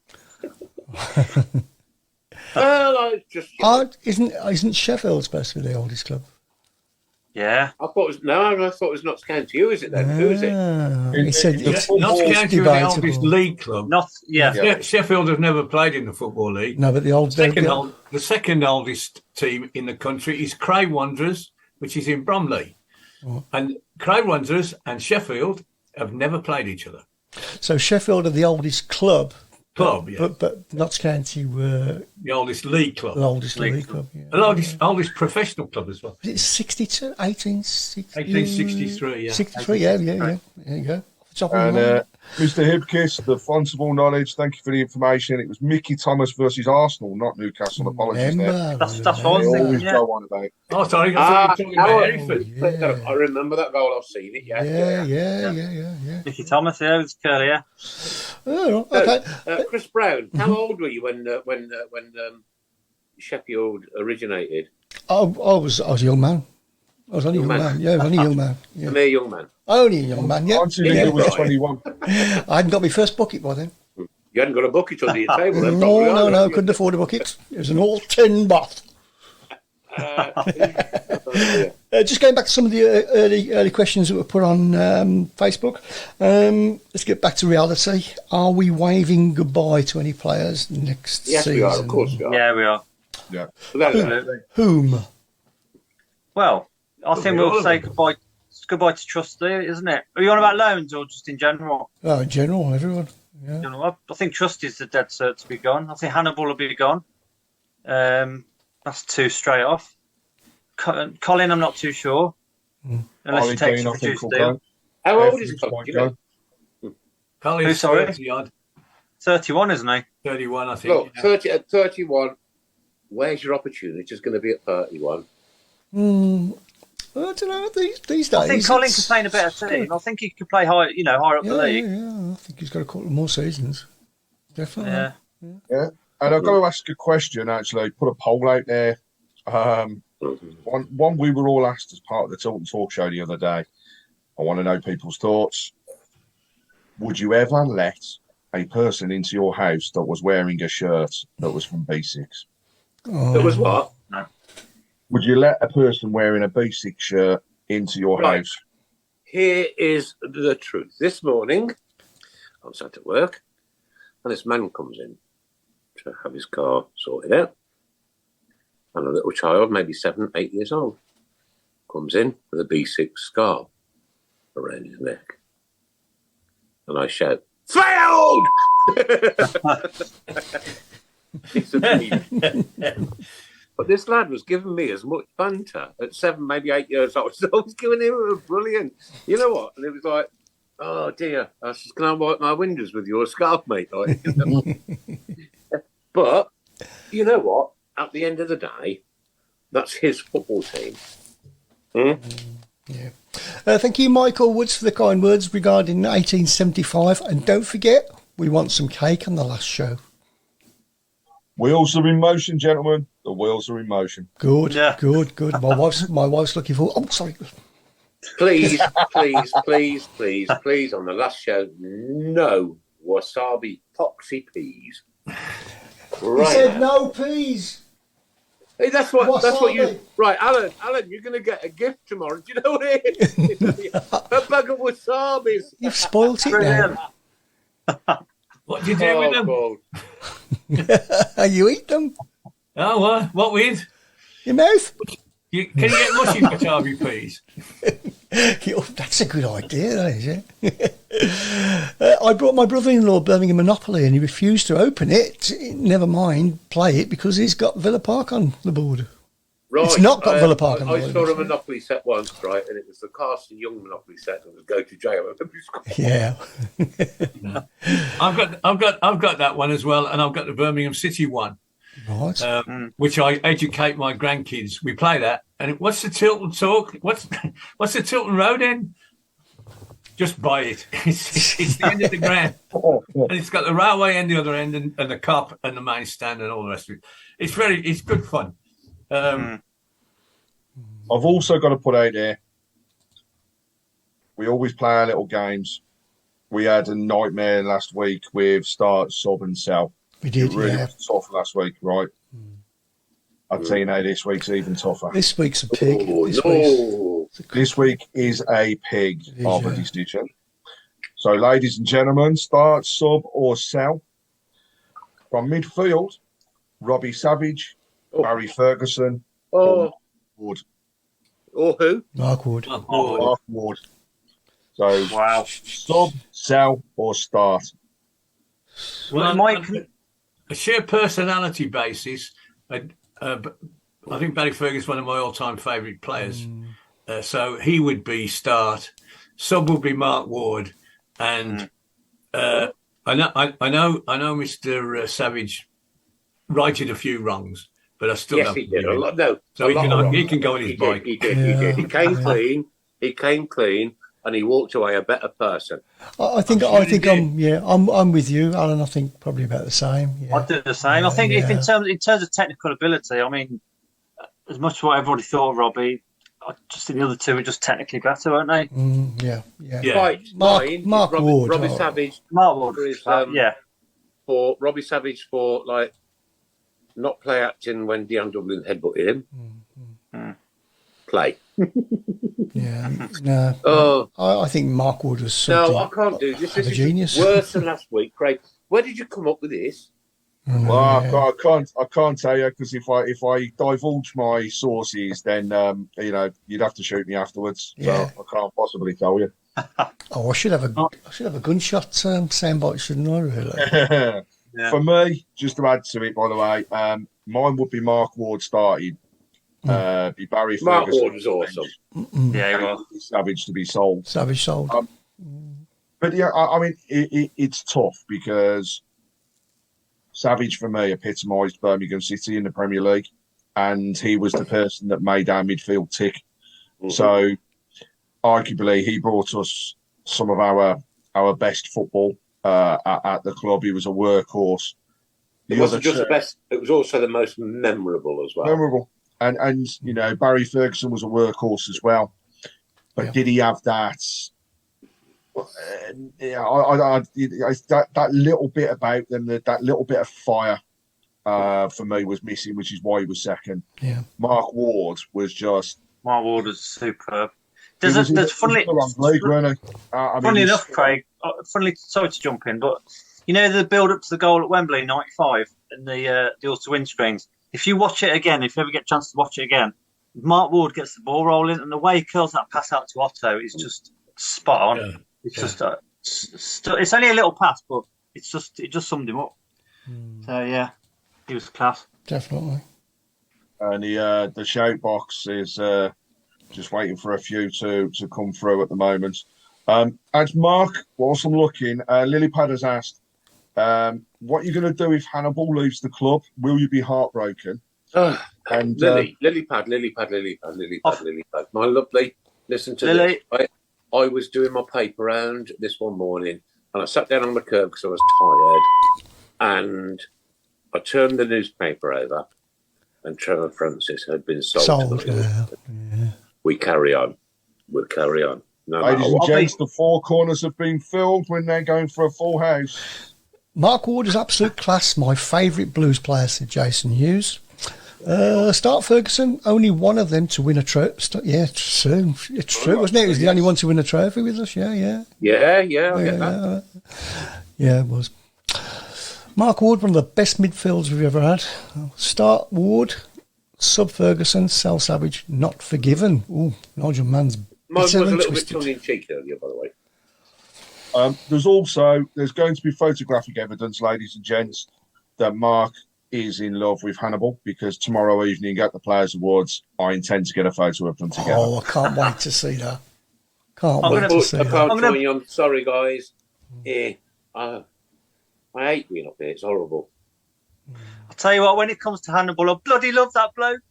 Well, I just... Isn't Sheffield supposed to be the oldest club? Yeah. I thought it was Notts County. Who is it then? Who is it? Notts County are the oldest league club. Sheffield have never played in the Football League. No, but the second oldest team in the country is Cray Wanderers, which is in Bromley. Oh. And Cray Wanderers and Sheffield have never played each other. So Sheffield are the oldest club. Yeah. But Notts County were the oldest league club. The oldest league club. Yeah. The oldest professional club as well. Is it 62? 1863, yeah. 63, yeah. There you go. And Mr. Hibkiss, the font of all knowledge, thank you for the information. It was Mickey Thomas versus Arsenal, not Newcastle. Apologies there. That's what I was thinking, always go on about. Oh, sorry. I thought you were talking about Hereford. I remember that goal. I've seen it, Yeah. Mickey Thomas, yeah, it was curly, yeah. Oh, okay. Chris Brown, how old were you when Sheffield originated? I was a young man. I was only a young man. Yeah, only a young man. Yeah. A mere young man. Only a young man, yeah. Until he was 21. I hadn't got my first bucket by then. You hadn't got a bucket under your table. Then, No, couldn't afford a bucket. It was an all tin bath. Just going back to some of the early questions that were put on Facebook. Let's get back to reality. Are we waving goodbye to any players next season? Yes, we are. Of course we are. Yeah, we are. Yeah. Whom? Well, I think we'll say goodbye to Trusty, isn't it? Are you on about loans or just in general? Oh, in general, everyone. Yeah. I think Trusty's the dead cert to be gone. I think Hannibal will be gone. That's 2 straight off. Colin, I'm not too sure. Unless he takes a reduced deal. How old is Colin? Colin's sorry? 30-odd. 31, isn't he? 31, I think. Look, 30 at 31, where's your opportunity? It's going to be at 31. I don't know, these days. I think Colin can play in a better team. I think he could play higher up the league. Yeah, I think he's got a couple more seasons. Definitely. Yeah. And I've got to ask a question, actually. Put a poll out there. One we were all asked as part of the Tilton Talk Show the other day. I want to know people's thoughts. Would you ever let a person into your house that was wearing a shirt that was from B6? That was what? No. Would you let a person wearing a B6 shirt into your house? Here is the truth. This morning, I was at work, and this man comes in to have his car sorted out. And a little child, maybe 7, 8 years old, comes in with a B6 scarf around his neck. And I shout, "Failed!" But this lad was giving me as much banter at 7, maybe 8 years old. So I was giving him a brilliant, you know what? And it was like, oh dear, I was just going to wipe my windows with your scarf, mate. Like, you know? But you know what? At the end of the day, that's his football team. Yeah. Thank you, Michael Woods, for the kind words regarding 1875. And don't forget, we want some cake on the last show. Wheels are in motion, gentlemen. The wheels are in motion. Good. My wife's looking for. Oh, sorry. Please, on the last show, no wasabi poxy peas. Right. He said no peas. Hey, that's what you. Right, Alan, you're going to get a gift tomorrow. Do you know what it is? A bag of wasabis. You've spoilt it now. What do you do with them? You eat them. Oh, what with? Your mouth. Can you get mushy wasabi peas? That's a good idea, that is it? I brought my brother-in-law Birmingham Monopoly and he refused to open it, never mind play it, because he's got Villa Park on the board. Right. It's not got Villa Park on the board. I saw a Monopoly set once, right, and it was the Carson Young Monopoly set. It was Go to Jail. Yeah. I've got that one as well, and I've got the Birmingham City one. Right. Which I educate my grandkids. We play that. And what's the Tilton talk? What's the Tilton Road end? Just buy it. It's the end of the ground. And it's got the railway end, the other end, and the cop and the main stand and all the rest of it. It's good fun. I've also got to put out there, we always play our little games. We had a nightmare last week with start, sub and sell. We did, it really was tough last week, right? I'd say now this week's even tougher. This week's a pig. This week is a pig of a decision. So, ladies and gentlemen, start, sub or sell. From midfield, Robbie Savage, Barry Ferguson, or Wood. Or who? Mark Wood. Mark Wood. So, sub, sell or start. Well, on a sheer personality basis, I think Barry Ferguson is one of my all-time favourite players. So he would be start. Sub would be Mark Ward, and I know Mr. Savage righted a few wrongs, but I still don't. He did. So he can go on his bike. He did. He came clean. He came clean. And he walked away a better person. I think I'm with you, Alan. I think probably about the same. Yeah. I'd do the same. I think if in terms of technical ability, I mean, as much as what everybody thought of Robbie, I just think the other two are just technically better, weren't they? Yeah. Right. Mark Ward, Robbie Savage. Mark Ward. for Robbie Savage for like not play acting when Deanne Dublin headbutted him. Play. Yeah, no. Oh, I think Mark Wood was something. no, I can't do this. This a is genius. worse than last week, Craig. Where did you come up with this? Well, I can't tell you because if I divulge my sources, then you'd have to shoot me afterwards. Yeah. So I can't possibly tell you. Oh, I should have a gunshot soundbite, shouldn't I? Really? Yeah. For me, just to add to it, by the way, mine would be Mark Ward starting. Be Barry Ferguson. Mark Ward was awesome. Yeah, he was. Savage to be sold. Savage sold. But yeah, I mean, it's tough because Savage for me epitomised Birmingham City in the Premier League, and he was the person that made our midfield tick. So arguably, he brought us some of our best football at the club. He was a workhorse. It wasn't just the best; it was also the most memorable as well. Memorable, and Barry Ferguson was a workhorse as well. But did he have that? That little bit about them, that little bit of fire for me was missing, which is why he was second. Yeah, Mark Ward was just. Mark Ward was superb. Funnily enough, Craig. Sorry to jump in, but the build up to the goal at Wembley in '95 and the Ulster windscreens. If you watch it again, if you ever get a chance to watch it again, Mark Ward gets the ball rolling, and the way he curls that pass out to Otto is just spot on. Yeah. It's just it's only a little pass, but it just summed him up. So yeah, he was class. Definitely. And the shout box is just waiting for a few to come through at the moment. And Mark, whilst I'm looking, Lilypad has asked, what are you going to do if Hannibal leaves the club? Will you be heartbroken? And Lilypad. My lovely, listen to Lily. This. I was doing my paper round this one morning, and I sat down on the curb because I was tired, and I turned the newspaper over, and Trevor Francis had been sold. Yeah. We carry on. We'll carry on. No, ladies and gents, the four corners have been filled when they're going for a full house. Mark Ward is absolute class. My favourite Blues player, said Jason Hughes. Start Ferguson, only one of them to win a trophy. Yeah, it's true. It's true, wasn't it? He was the only one to win a trophy with us. Yeah. Yeah, I get that. Yeah, it was. Mark Ward, one of the best midfielders we've ever had. Start Ward, sub Ferguson, sell Savage, not forgiven. Ooh, Nigel Mann's mine was a little bit tongue-in-cheek earlier, by the way. There's going to be photographic evidence, ladies and gents, that Mark is in love with Hannibal, because tomorrow evening at the Players' Awards, I intend to get a photo of them together. Oh, I can't wait to see that. I'm sorry, guys. Yeah, I hate being up here. It's horrible. I'll tell you what, when it comes to Hannibal, I bloody love that bloke.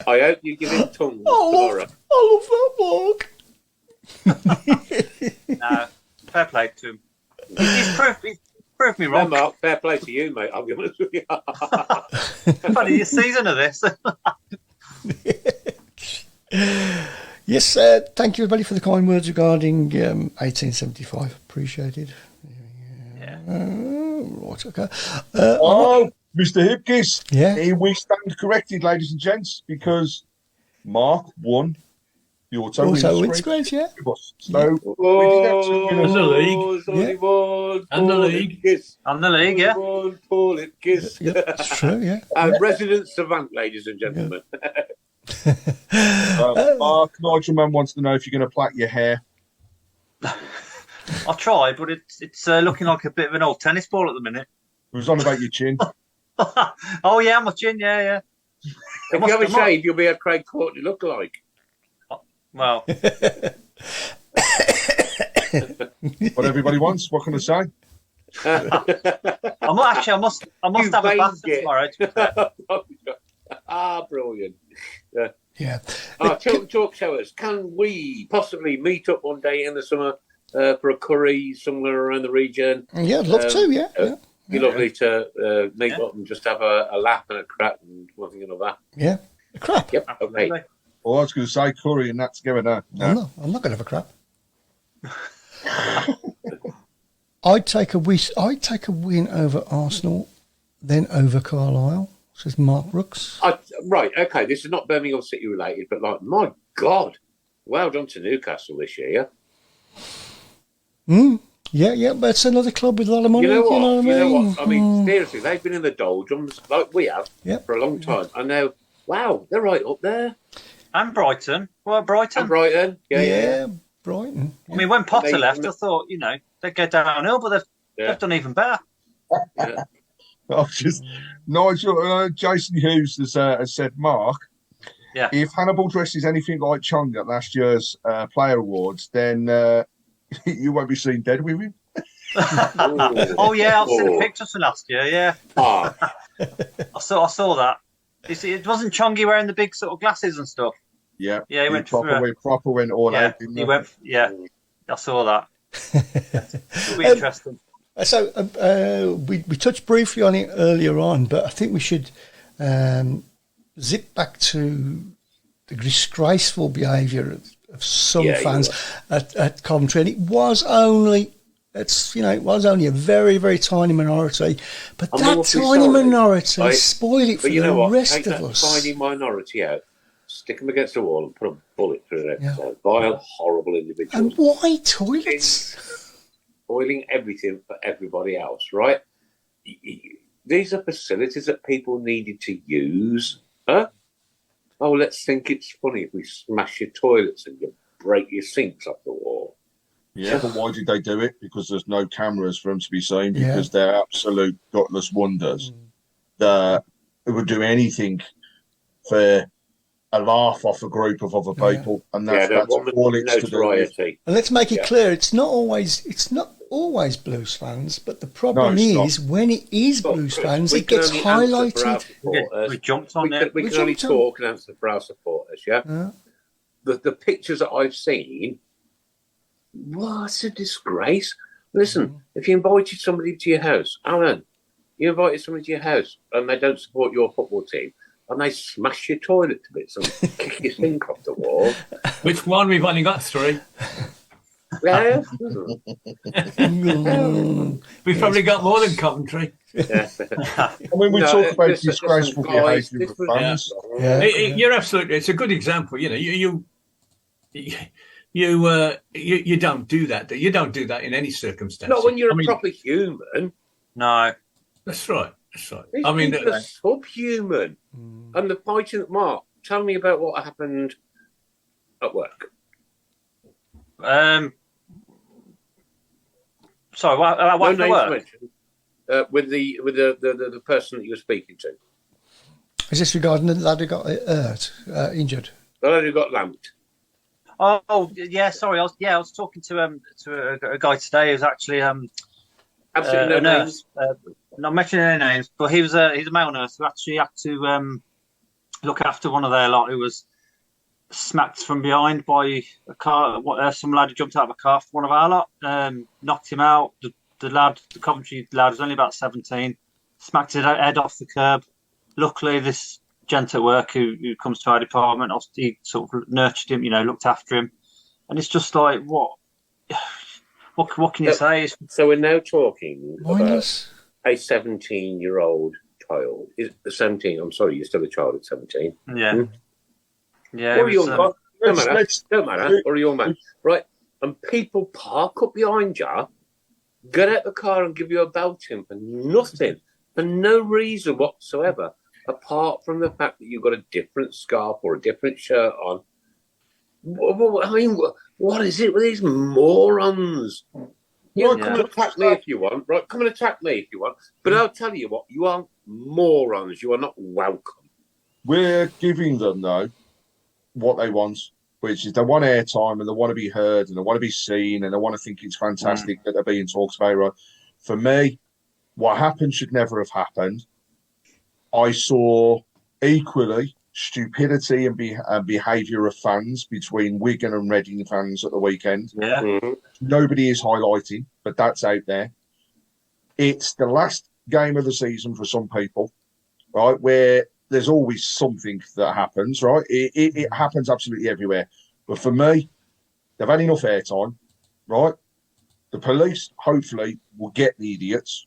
I hope you give him tongue tomorrow. I love that bloke. No, fair play to him. He's proved me wrong. No, Mark, fair play to you, mate. I'll be honest with you. Funny, your season of this. Yes, thank you, everybody, for the kind words regarding 1875. Appreciated. Yeah. Right, okay. Mr. Hipkiss. Yeah. We stand corrected, ladies and gents, because Mark won the auto windscreen, yeah. So we did have to win the league. And the league. And the league, yeah. Paul Hipkiss. Yeah, that's true, yeah. Resident savant, ladies and gentlemen. Mark, Nigel Mann wants to know if you're going to plait your hair. I'll try, but it's looking like a bit of an old tennis ball at the minute. It was on about your chin. Oh, yeah, my chin, yeah. If you have a shave, you'll be a Craig Courtney look-alike. Well. What everybody wants, what can I say? I must have a bath tomorrow. Brilliant. Yeah. Talk showers. Can we possibly meet up one day in the summer for a curry somewhere around the region? Yeah, I'd love to, yeah. It'd be lovely to meet up and just have a laugh and a crack and one thing and another. Yeah, a crap. Yep, okay. Well, I was going to say curry and that together now. No. I'm not going to have a crap. I'd take a win over Arsenal, then over Carlisle, says Mark Rooks. Right, okay, this is not Birmingham City related, but like, my God, well done to Newcastle this year. Yeah, but it's another club with a lot of money. You know what? You know what I mean? I mean, seriously, they've been in the doldrums like we have for a long time. And now, wow, they're right up there. And Brighton. Well, Brighton. And Brighton. Yeah. Brighton. I mean, when Potter left, I thought, they'd go downhill, but they've done even better. Yeah. Nigel, Jason Hughes has said, Mark, yeah, if Hannibal dresses anything like Chung at last year's Player Awards, then you won't be seen dead with him. Oh yeah, I've seen the pictures from last year. Yeah, I saw that. It wasn't Chungy wearing the big sort of glasses and stuff. Yeah, he went proper went all out. He went. Yeah, I saw that. It'll be interesting. So we touched briefly on it earlier on, but I think we should zip back to the disgraceful behaviour of some fans at Coventry, and it was only a very, very tiny minority, but that tiny minority spoiled it for the rest of us. Take that tiny minority out, stick them against the wall, and put a bullet through their head. Vile, horrible individuals. And why toilets? Spoiling everything for everybody else, right? These are facilities that people needed to use. Huh? Oh, let's think it's funny if we smash your toilets and you break your sinks off the wall. Yeah, but why did they do it? Because there's no cameras for them to be seen, because they're absolute gutless wonders that would do anything for a laugh off a group of other people, and that's all it's to do. And let's make it clear, it's not always Blues fans, but the problem is when it is Blues fans, it gets highlighted. We jumped on it. We can only talk and answer for our supporters, The pictures that I've seen, what a disgrace. Listen, if you invited somebody to your house, Alan, you invited somebody to your house and they don't support your football team, and they smash your toilet to bits and kick your sink off the wall. Which one? We've only got 3. Yeah. We've probably got more than Coventry. I mean, we talk about disgraceful behaviour of fans. You're absolutely. It's a good example. You don't do that. You don't do that in any circumstance. Not when you're a proper human. No. That's right. These people are subhuman. And the fighting, Mark, tell me about what happened at work. Sorry, what no work? With the person that you were speaking to. Is this regarding the lad who got hurt, injured? The lad who got lamped. Oh yeah, sorry. I was talking to a guy today who's actually absolutely a nurse. Not mentioning any names, but he's a male nurse who actually had to look after one of their lot who was smacked from behind by a car. Some lad who jumped out of a car for one of our lot, knocked him out. The Coventry lad was only about 17, smacked his head off the curb. Luckily, this gent at work who comes to our department, he sort of nurtured him, looked after him. And it's just like, what can you say? So we're now talking about a 17-year-old child. Is 17? I'm sorry, you're still a child at 17. Yeah. Hmm? Yeah. Or you're don't matter. Or you're man. Right. And people park up behind you, get out the car and give you a belting for nothing, for no reason whatsoever, apart from the fact that you've got a different scarf or a different shirt on. I mean, what is it with these morons? Come and attack me if you want. Right, come and attack me if you want. But I'll tell you what, you are morons. You are not welcome. We're giving them, though, what they want, which is they want airtime and they want to be heard and they want to be seen and they want to think it's fantastic that they're being talked about. Right? For me, what happened should never have happened. I saw equally stupidity and behaviour of fans between Wigan and Reading fans at the weekend. Yeah. Mm-hmm. Nobody is highlighting, but that's out there. It's the last game of the season for some people, right, where there's always something that happens, right? It happens absolutely everywhere. But for me, they've had enough airtime, right? The police, hopefully, will get the idiots.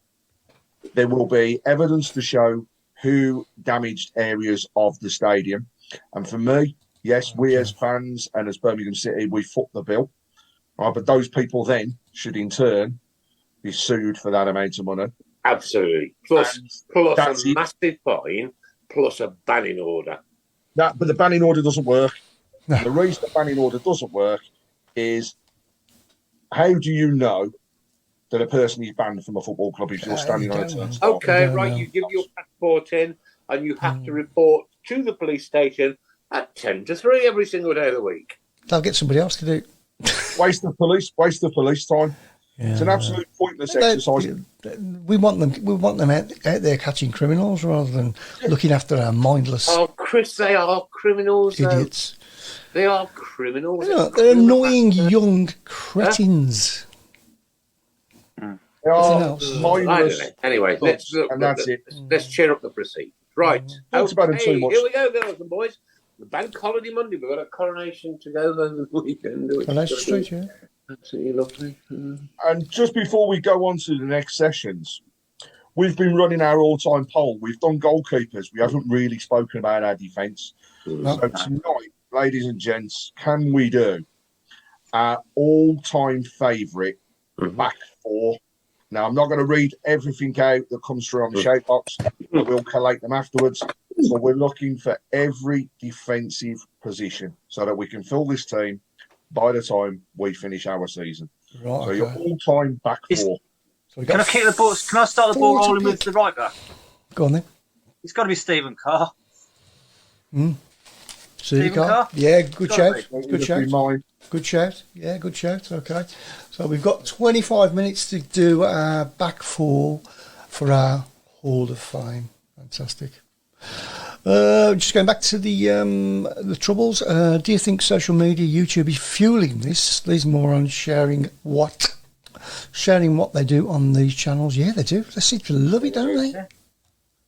There will be evidence to show who damaged areas of the stadium. And for me, yes, we as fans and as Birmingham City, we foot the bill. Right, but those people then should in turn be sued for that amount of money. Absolutely. Plus a massive fine, plus a banning order. But the banning order doesn't work. No. The reason the banning order doesn't work is, how do you know that a person is banned from a football club if you're standing on a turnstile? Okay, right, you give your passport in and you have to report to the police station at 10 to 3 every single day of the week. They'll get somebody else to do. Waste of police time. Yeah. It's an absolute pointless exercise. We want them out there catching criminals rather than looking after our mindless. Oh, Chris, they are criminals. Idiots. They are criminals. They're annoying young cretins. They are mindless. Anyway, let's cheer up the proceedings. Right. Talked about them too much. Here we go, girls and boys. The Bank Holiday Monday. We've got a coronation to go over the weekend. That's Street, yeah. Absolutely lovely. And just before we go on to the next sessions, we've been running our all-time poll. We've done goalkeepers. We haven't really spoken about our defence. So tonight, ladies and gents, can we do our all-time favourite back four? Now, I'm not going to read everything out that comes through on the shape box, but we'll collate them afterwards. So we're looking for every defensive position so that we can fill this team by the time we finish our season. Right, so your all-time back four. So can I kick the ball? Can I start the ball rolling with the right back? Go on then. It's got to be Stephen Carr. Stephen Carr? Yeah, good shout. Good shout. Good shout. Yeah, good shout. Okay. So we've got 25 minutes to do our back four for our Hall of Fame. Fantastic. Just going back to the troubles. Do you think social media, YouTube, is fueling this? These morons sharing what they do on these channels. Yeah, they do. They seem to love it, don't they? Yeah.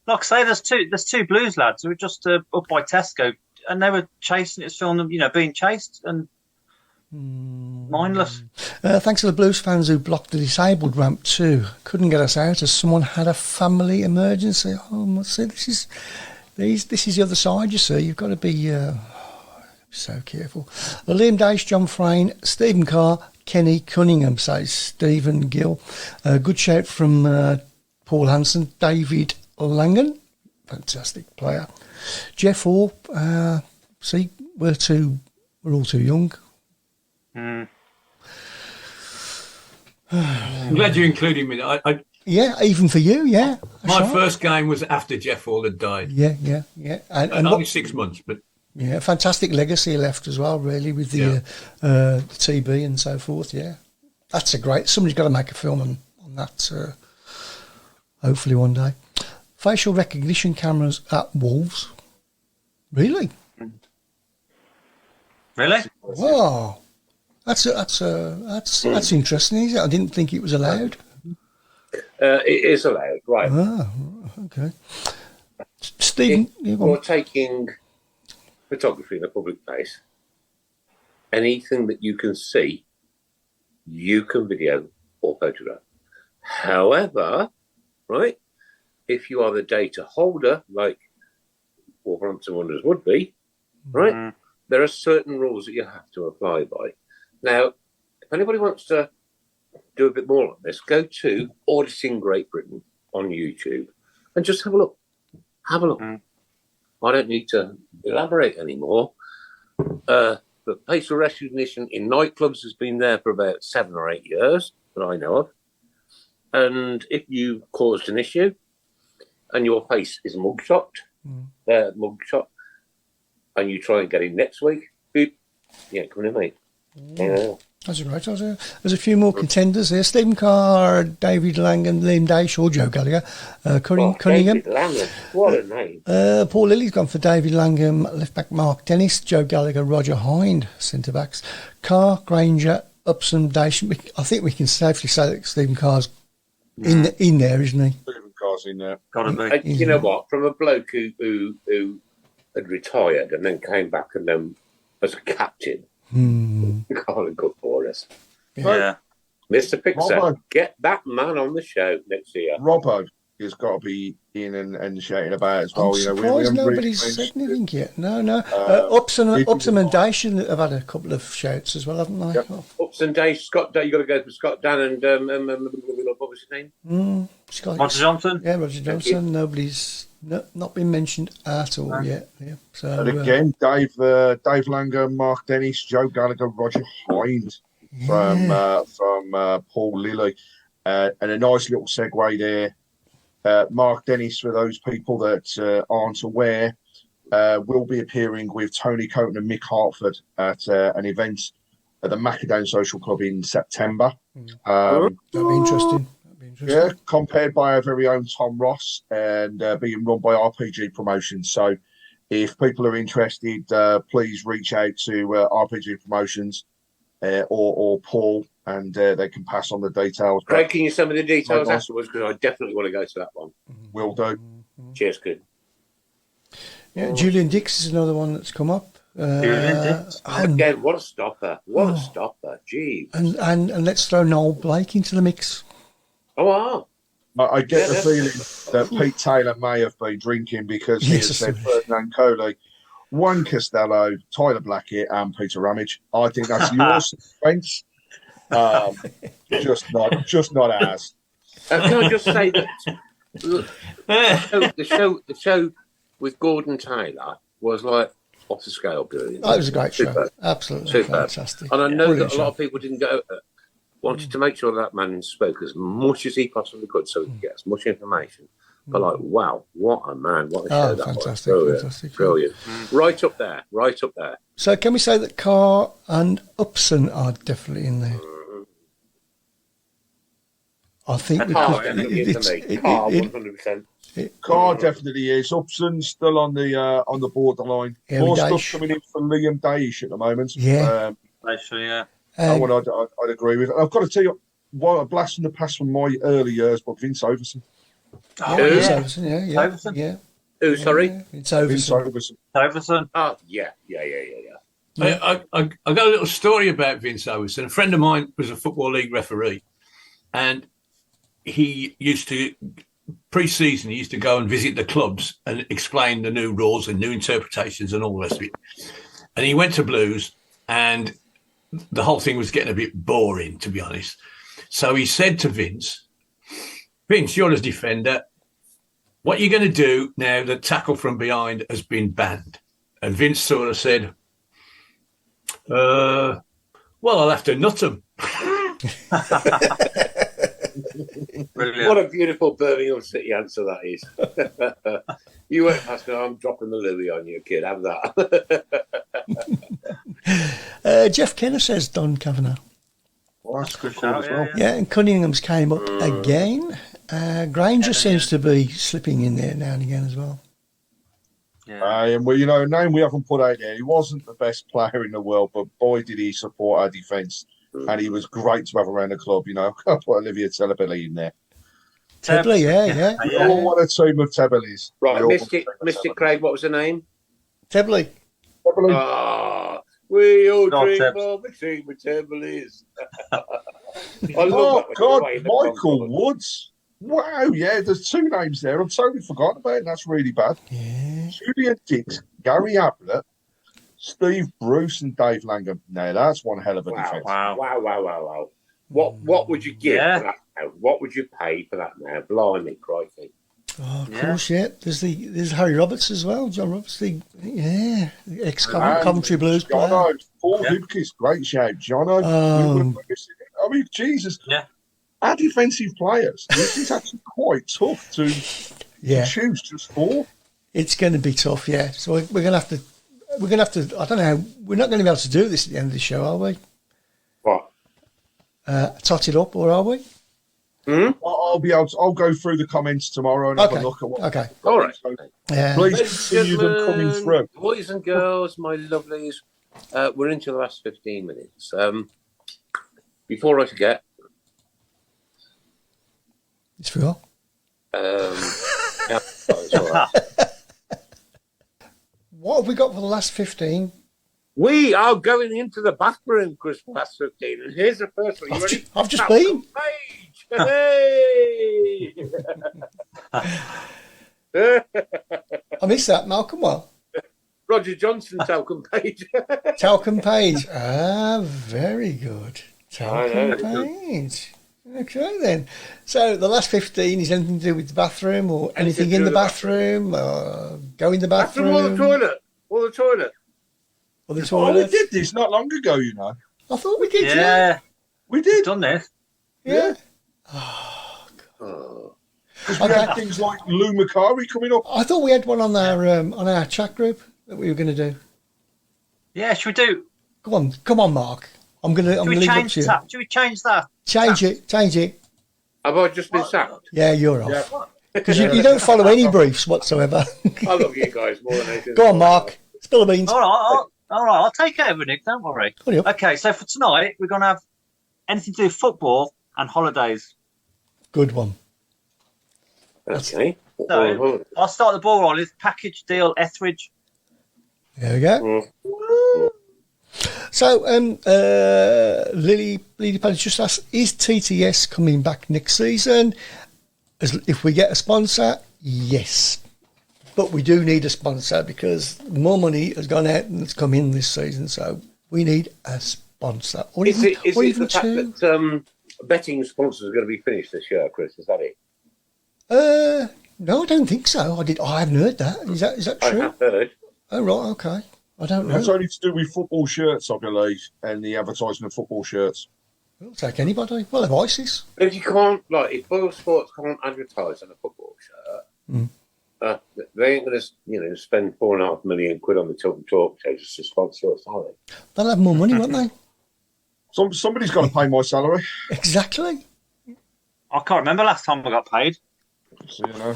Like I say, there's two blues lads who were just up by Tesco, and they were chasing it, filming them, being chased and mindless. Thanks to the blues fans who blocked the disabled ramp too. Couldn't get us out as someone had a family emergency. Oh, see, this is the other side. You see, you've got to be so careful. Liam Dace, John Frayne, Stephen Carr, Kenny Cunningham, says Stephen Gill. Good shout from Paul Hansen, David Langan, fantastic player. Jeff Hall, see, we're all too young. I'm glad you included me. Yeah, even for you, yeah. My first game was after Jeff Hall had died. Yeah. And only 6 months, but yeah, fantastic legacy left as well, really, with the TB and so forth. Yeah, that's a great. Somebody's got to make a film on that. Hopefully one day. Facial recognition cameras at Wolves. Really? Wow, that's interesting. Isn't it? I didn't think it was allowed. It is allowed, right? Ah, okay. Stephen, you're taking photography in a public place. Anything that you can see, you can video or photograph. However, right, if you are the data holder, like Wolverhampton Wanderers would be, right, there are certain rules that you have to apply by. Now, if anybody wants to do a bit more on this, go to Auditing Great Britain on YouTube and just have a look. Have a look. I don't need to elaborate anymore. But facial recognition in nightclubs has been there for about 7 or 8 years that I know of. And if you caused an issue and your face is mugshot, and you try and get in next week, boop, yeah, come in, mate. Yeah. That's right. There's a few more contenders here. Stephen Carr, David Langan, Liam Dace, or Joe Gallagher. Cunningham. David Langan, what a name. Paul Lilly's gone for David Langham, left-back Mark Dennis, Joe Gallagher, Roger Hind, centre-backs. Carr, Granger, Upson, Dace. I think we can safely say that Stephen Carr's in there, isn't he? Stephen Carr's in there. Got to be. You know what? From a bloke who had retired and then came back and then as a captain, kind of good for us. Yeah. Mr. Pixar, Robbo. get that man on the show next year. Robbo has got to be in and shouting about as well. I'm surprised nobody's said anything yet. No. Upson and Dacian have had a couple of shouts as well, haven't they? Yep. Upson Day, Scott Day, you got to go for Scott Dan and what was his name? Roger Johnson. Yeah, Roger Johnson. Nobody's not been mentioned at all yet. Yeah. So and again, Dave Langer, Mark Dennis, Joe Gallagher, Roger Hind from Paul Lilly, and a nice little segue there. Mark Dennis, for those people that aren't aware, will be appearing with Tony Coton and Mick Hartford at an event at the Macedon Social Club in September. That'd be interesting. Yeah, compared by our very own Tom Ross and being run by RPG Promotions. So if people are interested, please reach out to RPG Promotions or Paul, and they can pass on the details. Craig, can you send me the details afterwards? Because I definitely want to go to that one. Will do. Cheers, good. Yeah, Julian Dix is another one that's come up. Again, what a stopper. What a stopper. Jeez. And let's throw Noel Blake into the mix. Oh, wow. I get the feeling that Pete Taylor may have been drinking because he has said Ferdinand Coley, Juan Costello, Tyler Blackett, and Peter Ramage. I think that's your sequence. Just not ours. Can I just say that the show with Gordon Taylor was like off the scale brilliant. Oh, it was a great show. Absolutely fantastic. And I know that a lot of people didn't go. Wanted to make sure that man spoke as much as he possibly could so he could get as much information. But like, wow, what a man, what a show that fantastic, was. fantastic. Brilliant. Right up there. So can we say that Carr and Upson are definitely in there? I think Carr definitely is for me. Carr 100%. Carr definitely is. Upson's still on the borderline. More stuff coming in from Liam Daesh at the moment. Yeah. I'd agree with. I've got to tell you, a blast from the past from my early years, but Vince Overson. Vince Overson, yeah. Who, sorry? Vince Overson. Oh, yeah. I got a little story about Vince Overson. A friend of mine was a Football League referee, and he used to, pre-season, he used to go and visit the clubs and explain the new rules and new interpretations and all the rest of it. And he went to Blues, and the whole thing was getting a bit boring, to be honest. So he said to Vince, you're a defender. What are you going to do now that tackle from behind has been banned? And Vince sort of said, well, I'll have to nut him. What a beautiful Birmingham City answer that is. You went past me, I'm dropping the Louis on you, kid. Have that. Jeff Kenner says Don Kavanagh. Well, that's a good call as well. Yeah, and Cunningham's came up again. Granger seems to be slipping in there now and again as well. Yeah. And well, a name we haven't put out there. He wasn't the best player in the world, but boy, did he support our defence. And he was great to have around the club, I put Olivia Tebbley in there. Tebbley, yeah. We all want a team of Tebbleys. Right, Mystic Craig, what was the name? Tebbley. We all dream of a team of Tebbleys. Oh, God, Michael Woods. Wow, yeah, there's two names there. I'm totally forgotten about it. That's really bad. Yeah. Julian Dix, Gary Ablett, Steve Bruce and Dave Langer. Now, that's one hell of a defence. Wow. What would you give for that now? What would you pay for that now? Blimey, crikey. Oh, of course, yeah. There's Harry Roberts as well. John Roberts, ex-Coventry Blues player. Jono, Paul Hibkis, great shout. Jono. I mean, Jesus. Yeah. Our defensive players, this is actually quite tough to choose just four. It's going to be tough, yeah. So we're going to have to, I don't know, we're not going to be able to do this at the end of the show, are we? What? Tot it up, or are we? I'll go through the comments tomorrow and have a look at what. Okay. All right. Please continue them coming through. Boys and girls, my lovelies, we're into the last 15 minutes. Before I forget. It's real. It's all right. What have we got for the last 15? We are going into the bathroom, Chris, for last 15. And here's the first one. You ready? I've just been. Page. Hey! I missed that, Malcolm. Well, Roger Johnson, Talcum Page. Talcum Page. Ah, very good. Talcum Page. Okay, then. So the last 15 is anything to do with the bathroom or anything in the bathroom? Or go in the bathroom? Or the toilet. Or the toilet. Or the toilet. We did this not long ago, you know. I thought we did, Yeah. We did. We've done this. Yeah. Oh. Because we had things like Lou Macari coming up. I thought we had one on our chat group that we were going to do. Yeah, should we do? Come on, Mark. I'm going to leave it up to you. Should we change that? Change it. Have I just been sacked? Yeah, you're off. Because you don't follow any briefs whatsoever. I love you guys more than anything. Go on, Mark. Spill the beans. All right, I'll take it over, Nick. Don't worry. Okay, so for tonight, we're going to have anything to do with football and holidays. Good one. Okay. So, I'll start the ball rolling. Package deal, Etheridge. There we go. So, Lily Palace just asked, is TTS coming back next season? If we get a sponsor, yes. But we do need a sponsor because more money has gone out and it's come in this season. So we need a sponsor. Is it the fact that betting sponsors are going to be finished this year, Chris? Is that it? No, I don't think so. I haven't heard that. Is that true? I have heard. Oh, right, okay. I don't know. That's only to do with football shirts, I believe, and the advertising of football shirts. We'll take anybody. We'll have ISIS. If you can't, if Boyle Sports can't advertise on a football shirt, they ain't going to, spend £4.5 million on the Tilton Talk Show just to sponsor us, are they? They'll have more money, won't they? Somebody's got to pay my salary. Exactly. I can't remember last time I got paid. So, I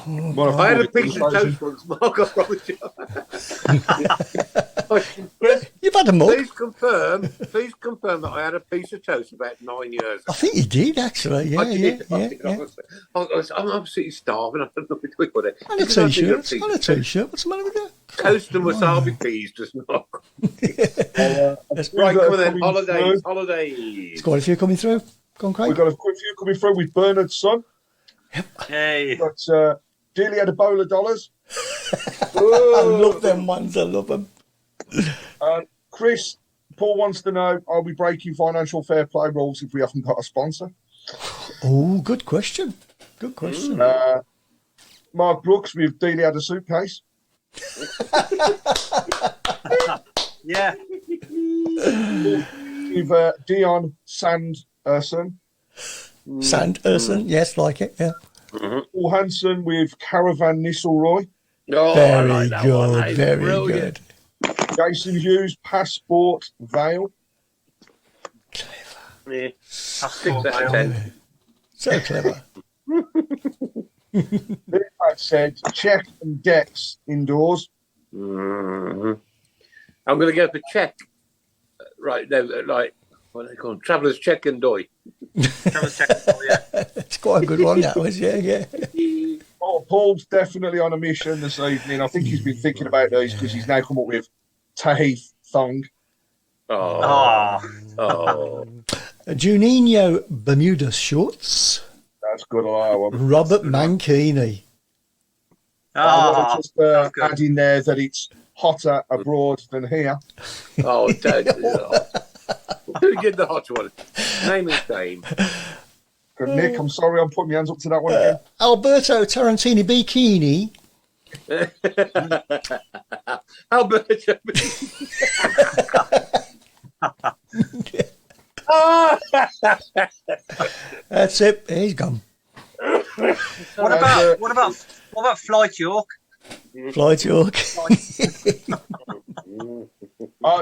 had a piece of toast once, Mark. I promise you. Chris, you've had a mug. Please confirm that I had a piece of toast about 9 years ago. I think you did, actually. Yeah, I'm absolutely starving. I don't know what it is. And a t-shirt. What's the matter with that? Toast and wasabi peas just not. Right, come on then. Holidays. There's quite a few coming through. Go on, Craig. We've got a few coming through with Bernard's son. Yep. Hey. But Dealey had a bowl of dollars. I love them ones. I love them. Chris, Paul wants to know, are we breaking financial fair play rules if we haven't got a sponsor? Oh, good question. Good question. Mark Brooks, with Dealey had a suitcase. Yeah. With Dion Sanderson. Sanderson, yes, like it, yeah. Paul Hansen with Caravan Nisselroy. Oh, very good, very good. Jason Hughes, Passport Vale. Clever. Yeah. I'll 6 out of 10. So clever. I said check and Dex indoors. Mm-hmm. I'm going to go for check. Right, no, what are they called? Travellers check and doy. Travellers check and doy, yeah. It's quite a good one, that was, yeah. Oh, Paul's definitely on a mission this evening. I think he's been thinking about these because he's now come up with Tahe Thong. Oh. Juninho Bermuda shorts. That's good. Robert Mancini. I want to just add in there that it's hotter abroad than here. Oh, don't do that. Who did the hot one? Name and fame. Good, Nick, I'm sorry, I'm putting my hands up to that one again. Alberto Tarantini Bikini. Alberto. That's it. He's gone. What about Flight York? Flight York.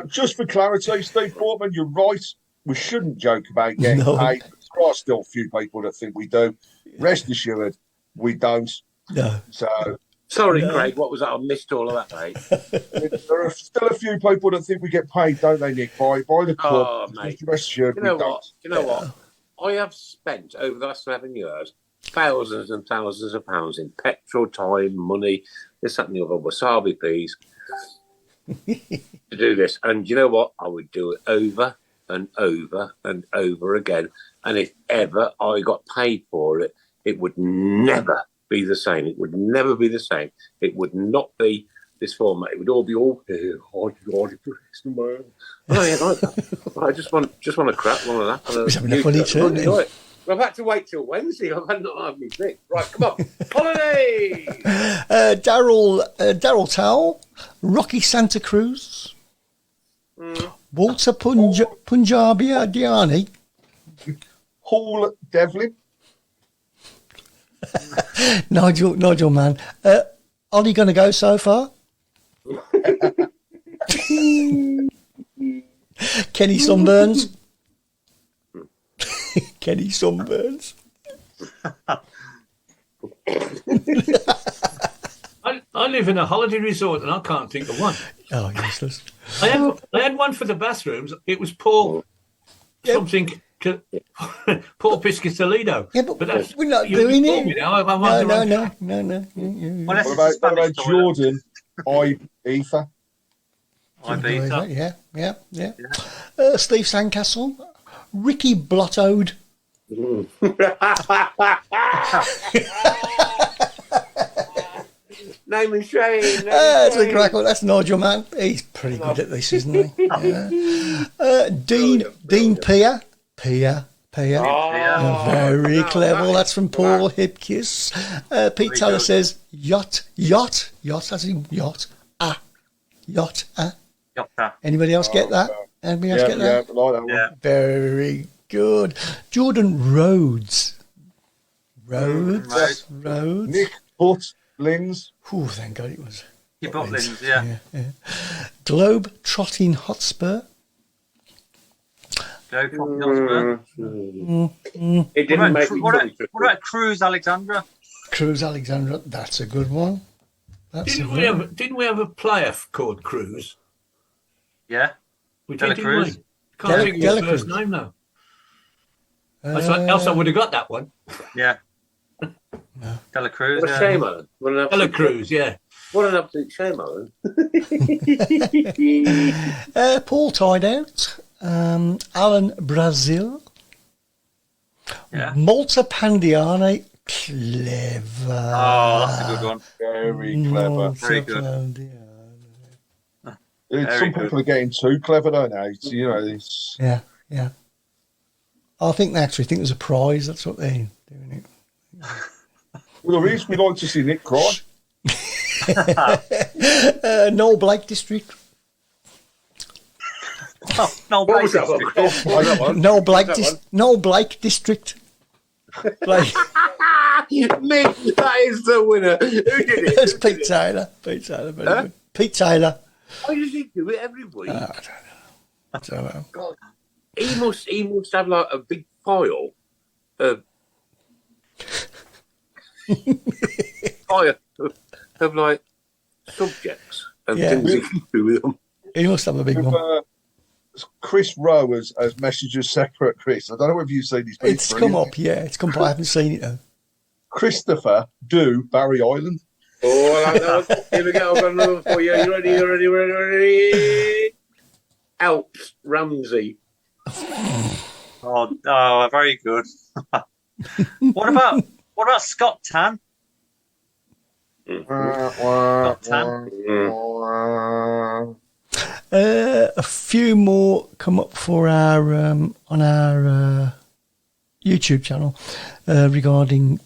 Just for clarity, Steve Portman, you're right. We shouldn't joke about getting paid. There are still a few people that think we do. Rest assured, we don't. No. So sorry, Craig. What was that? I missed all of that, mate. There are still a few people that think we get paid, don't they, Nick? By the club. Oh, mate. Rest assured, you know what? You know what? I have spent over the last 7 years thousands and thousands of pounds in petrol, time, money, this, that, and the other, wasabi peas. to do this. And you know what? I would do it over and over and over again. And if ever I got paid for it, it would never be the same. It would never be the same. It would not be this format. It would all be I just want to crack one of that. He's having a funny turn. I've had to wait till Wednesday. I've had not had me fix. Right, come on. Holiday! Daryl Towell, Rocky Santa Cruz, Walter Punjabi Diani, Paul Devlin, Nigel Mann. Ollie going to go so far? Kenny Sunburns. Kenny Sunburns. I live in a holiday resort and I can't think of one. Oh, useless. I had one for the bathrooms. It was Paul something. Paul Piscatolido. Yeah, but that's, we're not doing it. No. What about Jordan? Ether. Ibiza. Yeah. Steve Sandcastle, Ricky Blottoed. Name and shame. That's a crackle. That's Nigel Mann. He's pretty good at this, isn't he? Yeah. Dean Peer. Very clever. That's from Paul Hipkiss. Pete Taylor says yacht, as in yacht. Yacht. Anybody else get that? Anybody else get that? Yeah, I like that one. Yeah. Very good. Jordan Rhodes. Nick Butlins. Oh, thank God it was. Your Butlins, yeah. Globe Trotting Hotspur. Go from Hotspur. It didn't make me What about Cruz Alexandra? Cruz Alexandra. That's a good one. Didn't we have a player called Cruz? Yeah. We Dela did, Cruz. didn't we? Can't think of his Dela first Cruz. name now. Else I would have got that one. Yeah. Dela Cruz. What a shame, Alan. Dela Cruz, yeah. What an absolute shame, Alan. Paul Tideout. Alan Brazil. Yeah. Malta Pandiani. Clever. Oh, that's a good one. Very clever. Very good. Some people are getting too clever, don't they? You know, it's... Yeah. I think they actually think there's a prize. That's what they're doing it. Well, the reason we like to see Nick cry. Noel Blake District. No, What was that one? Noel Blake District. Blake. Nick, that is the winner. Who did it? It's Pete Taylor. Very good. Pete Taylor. Why does he do it every week? I don't know. God, he must have like a big file of like subjects and things he can do with them. He must have a big one. Chris Rowe as messages separate. Chris, I don't know if you've seen his. It's come up, it's come up. I haven't seen it though. Christopher do Barry Island. Oh, I like that one. Here we go. I've got another one for you. You ready? Alps Ramsey. Oh, very good. What about Scott Tan? Scott Tan. A few more come up for our on our YouTube channel regarding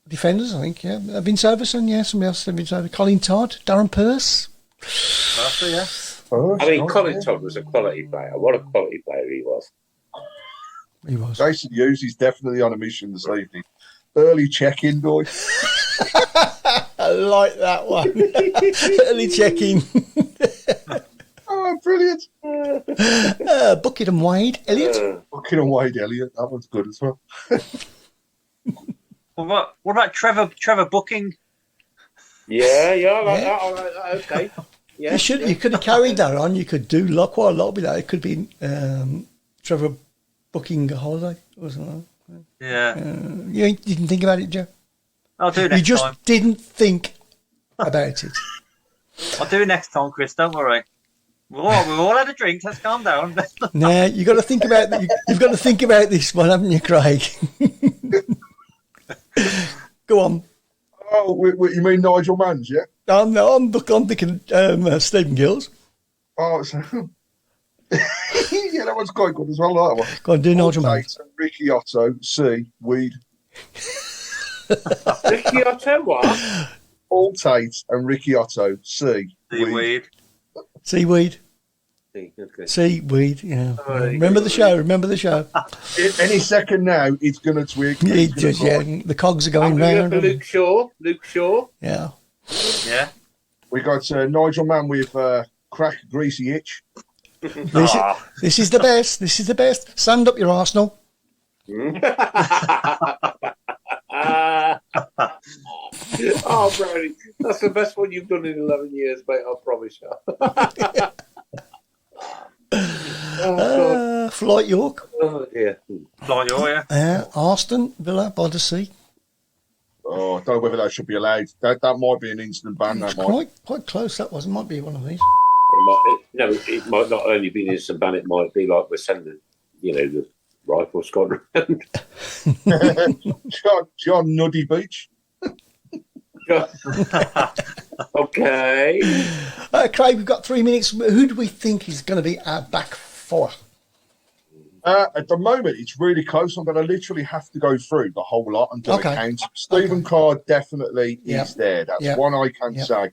defenders. I think Vin Silverson, somebody else. Vin Silverson, Colin Todd, Darren Pearce. Yeah. I mean, Colin Todd was a quality player. What a quality player he was. He was. Jason Hughes is definitely on a mission this evening. Early check-in, boy. I like that one. Early check-in. Oh, brilliant. Bucket and Wade, Elliot. Bucket and Wade, Elliot. That one's good as well. What about Trevor Booking? Yeah, I like that. I like that. Okay. Yeah, You could have carried that on. You could do quite a lot with that. It could be Trevor booking a holiday or something. Yeah. You didn't think about it, Joe? I'll do it You next just time. didn't think about it. I'll do it next time, Chris. Don't worry. We've all had a drink. Let's calm down. Nah, you've got to think about you've got to think about this one, haven't you, Craig? Go on. Oh, you mean Nigel Manns, yeah? No, I'm thinking Stephen Gills. Oh, so... yeah, that one's quite good as well. That one. Go on, do Nigel Manns. Ricky Otto, C, weed. Ricky Otto, what? Paul Tate and Ricky Otto, C, Seaweed. Seaweed. Okay. Seaweed, yeah. Oh, Remember the show. Any second now, it's going to twig. It does, yeah. The cogs are going round. Luke Shaw. Yeah. Yeah. We got Nigel Mann with crack greasy itch. This is the best. This is the best. Stand up, your Arsenal. Oh, Brownie, that's the best one you've done in 11 years, mate. I promise you. Flight York. Oh, dear. Flight York, yeah. Aston Villa by the sea. Oh, I don't know whether that should be allowed. That might be an instant ban. That might. Quite close. That was. It might be one of these. It might not only be an instant ban. It might be like we're sending, the rifle squad around. John Nuddy Beach. Okay. Craig, we've got 3 minutes. Who do we think is going to be our back four? At the moment, it's really close. I'm going to literally have to go through the whole lot and do a count. Stephen Carr definitely is there. That's one I can say.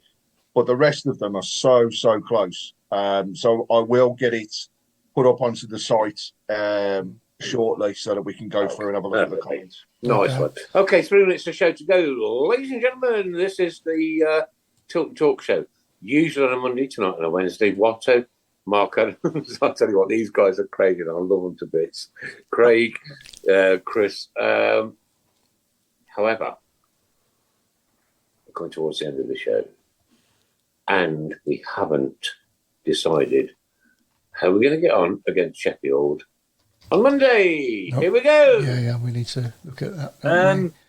But the rest of them are so close. So I will get it put up onto the site shortly so that we can go through and have a look at the comments. Nice one. Okay, 3 minutes to show to go. Ladies and gentlemen, this is the Talk Show. Usually on a Monday, tonight on a Wednesday. Watto, Mark Adams. I'll tell you what, these guys are crazy and I love them to bits. Craig, Chris. However, we're coming towards the end of the show and we haven't decided how we're going to get on against Sheffield on Monday. Here we go. Yeah, we need to look at that.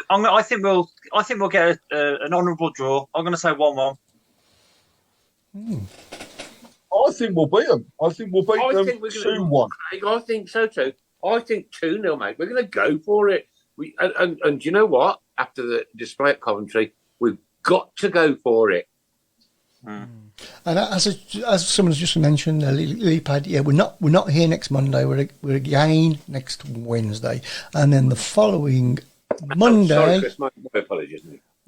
I think we'll get an honourable draw. I'm going to say 1-1. I think we'll beat them. I think we'll beat them 2-1. I think so too. I think 2-0, mate. We're going to go for it. And you know what? After the display at Coventry, we've got to go for it. And as someone has just mentioned, Leapad, we're not here next Monday. We're again next Wednesday, and then the following Monday. Sorry, Chris, my apologies.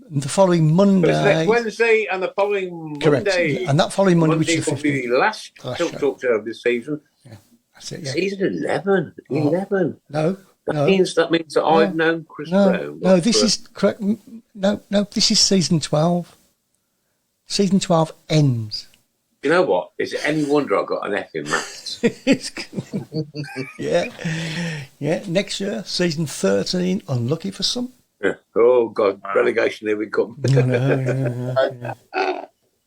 The following Monday. But it's next Wednesday and the following Correct. Monday. And that following Monday, which is the 15th. Will be the last Talk Show of this season. Yeah, that's it. Yeah. Season 11. 11. No. That means that I've known Chris Brown. No, this is correct. No, this is season 12. Season 12 ends. You know what? Is it any wonder I got an F in maths? Yeah. Next year, season 13. Unlucky for some. Yeah. Oh God, relegation! Here we come.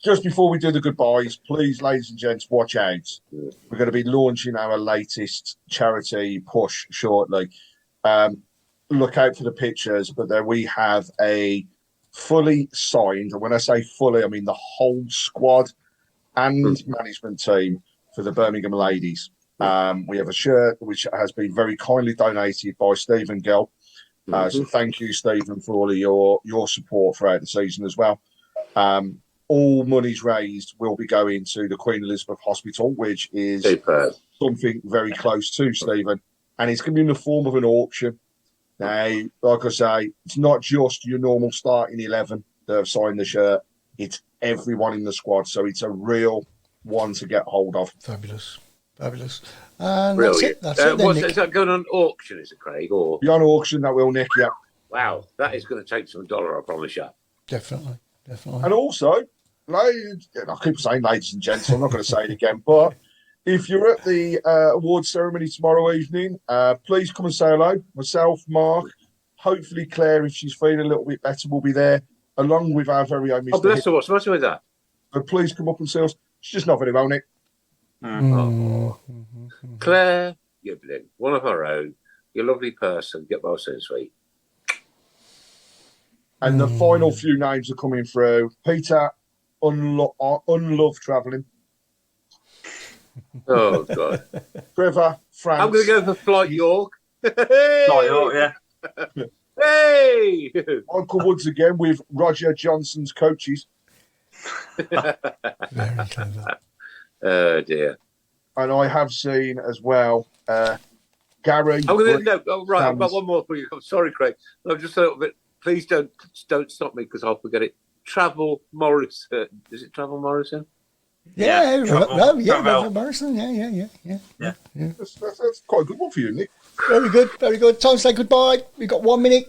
Just before we do the goodbyes, please, ladies and gents, watch out. We're going to be launching our latest charity push shortly. Look out for the pictures, but there we have a fully signed, and when I say fully, I mean the whole squad and management team for the Birmingham Ladies. We have a shirt which has been very kindly donated by Stephen Gill. So thank you, Stephen, for all of your support throughout the season as well. All monies raised will be going to the Queen Elizabeth Hospital, which is something very close to Stephen. And it's going to be in the form of an auction. Now, like I say, it's not just your normal starting 11 that have signed the shirt. It's everyone in the squad. So it's a real one to get hold of. Fabulous. And brilliant. That's it then, is that going on auction, is it, Craig? Or be on auction, that will, Nick, yeah. Wow, that is going to take some dollar, I promise you. Definitely. And also, ladies, I keep saying ladies and gents, so I'm not going to say it again, but if you're at the awards ceremony tomorrow evening, please come and say hello. Myself, Mark, hopefully Claire, if she's feeling a little bit better, will be there, along with our very own Mr. Oh, bless her, what's the matter with that? So please come up and see us. She's just not very well, Nick. Claire, you're one of our own. You're a lovely person. Get well soon, sweet. And the final few names are coming through. Peter, unlove travelling. Oh God. Trevor, France. I'm going to go for Flight York. Flight York, yeah. Hey! Michael Woods again with Roger Johnson's coaches. Very clever. Oh dear. And I have seen as well Gary. I'm going to right. I've got one more for you. I'm sorry, Craig. I'm just a little bit. Please don't stop me because I'll forget it. Travel Morrison. Is it Travel Morrison? Yeah, Travel Morrison. Yeah. That's quite a good one for you, Nick. Very good. Time to say goodbye. We've got 1 minute.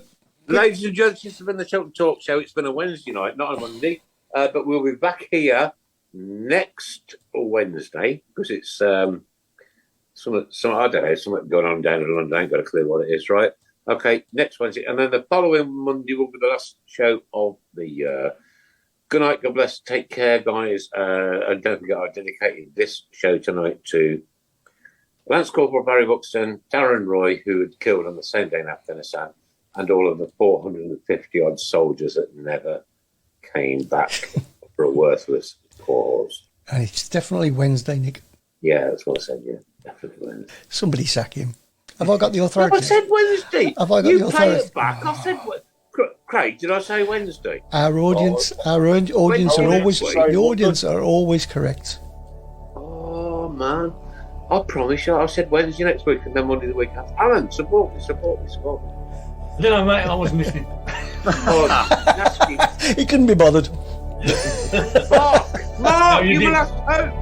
Ladies and gents, this has been the Tilton Talk Show. It's been a Wednesday night, not a Monday, but we'll be back here next Wednesday because it's some I don't know, something going on down in London. I ain't got a clue what it is, right? Okay, next Wednesday, and then the following Monday will be the last show of the year. Good night, God bless, take care, guys, and don't forget I dedicated this show tonight to Lance Corporal Barry Buxton, Darren Roy, who had killed on the same day in Afghanistan, and all of the 450-odd soldiers that never came back for a worthless cause. And it's definitely Wednesday, Nick. Yeah, that's what I said, yeah. Definitely Wednesday. Somebody sack him. Have I got the authority? No, I said Wednesday. Have I got you the play authority? it back. I said, Craig, did I say Wednesday? Our audience are always correct. Oh, man. I promise you, I said Wednesday next week and then Monday the week after. Alan, support me. No, mate, I was listening. Oh, nasty. He couldn't be bothered. Mark, No, you you did. will have to hope.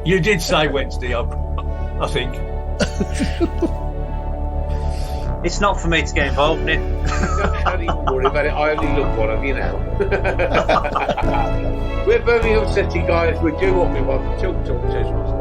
You did say Wednesday, I think. It's not for me to get involved in it. Don't even worry about it. I only look one of you now. We're Birmingham City guys. We do what we want. Talk to us.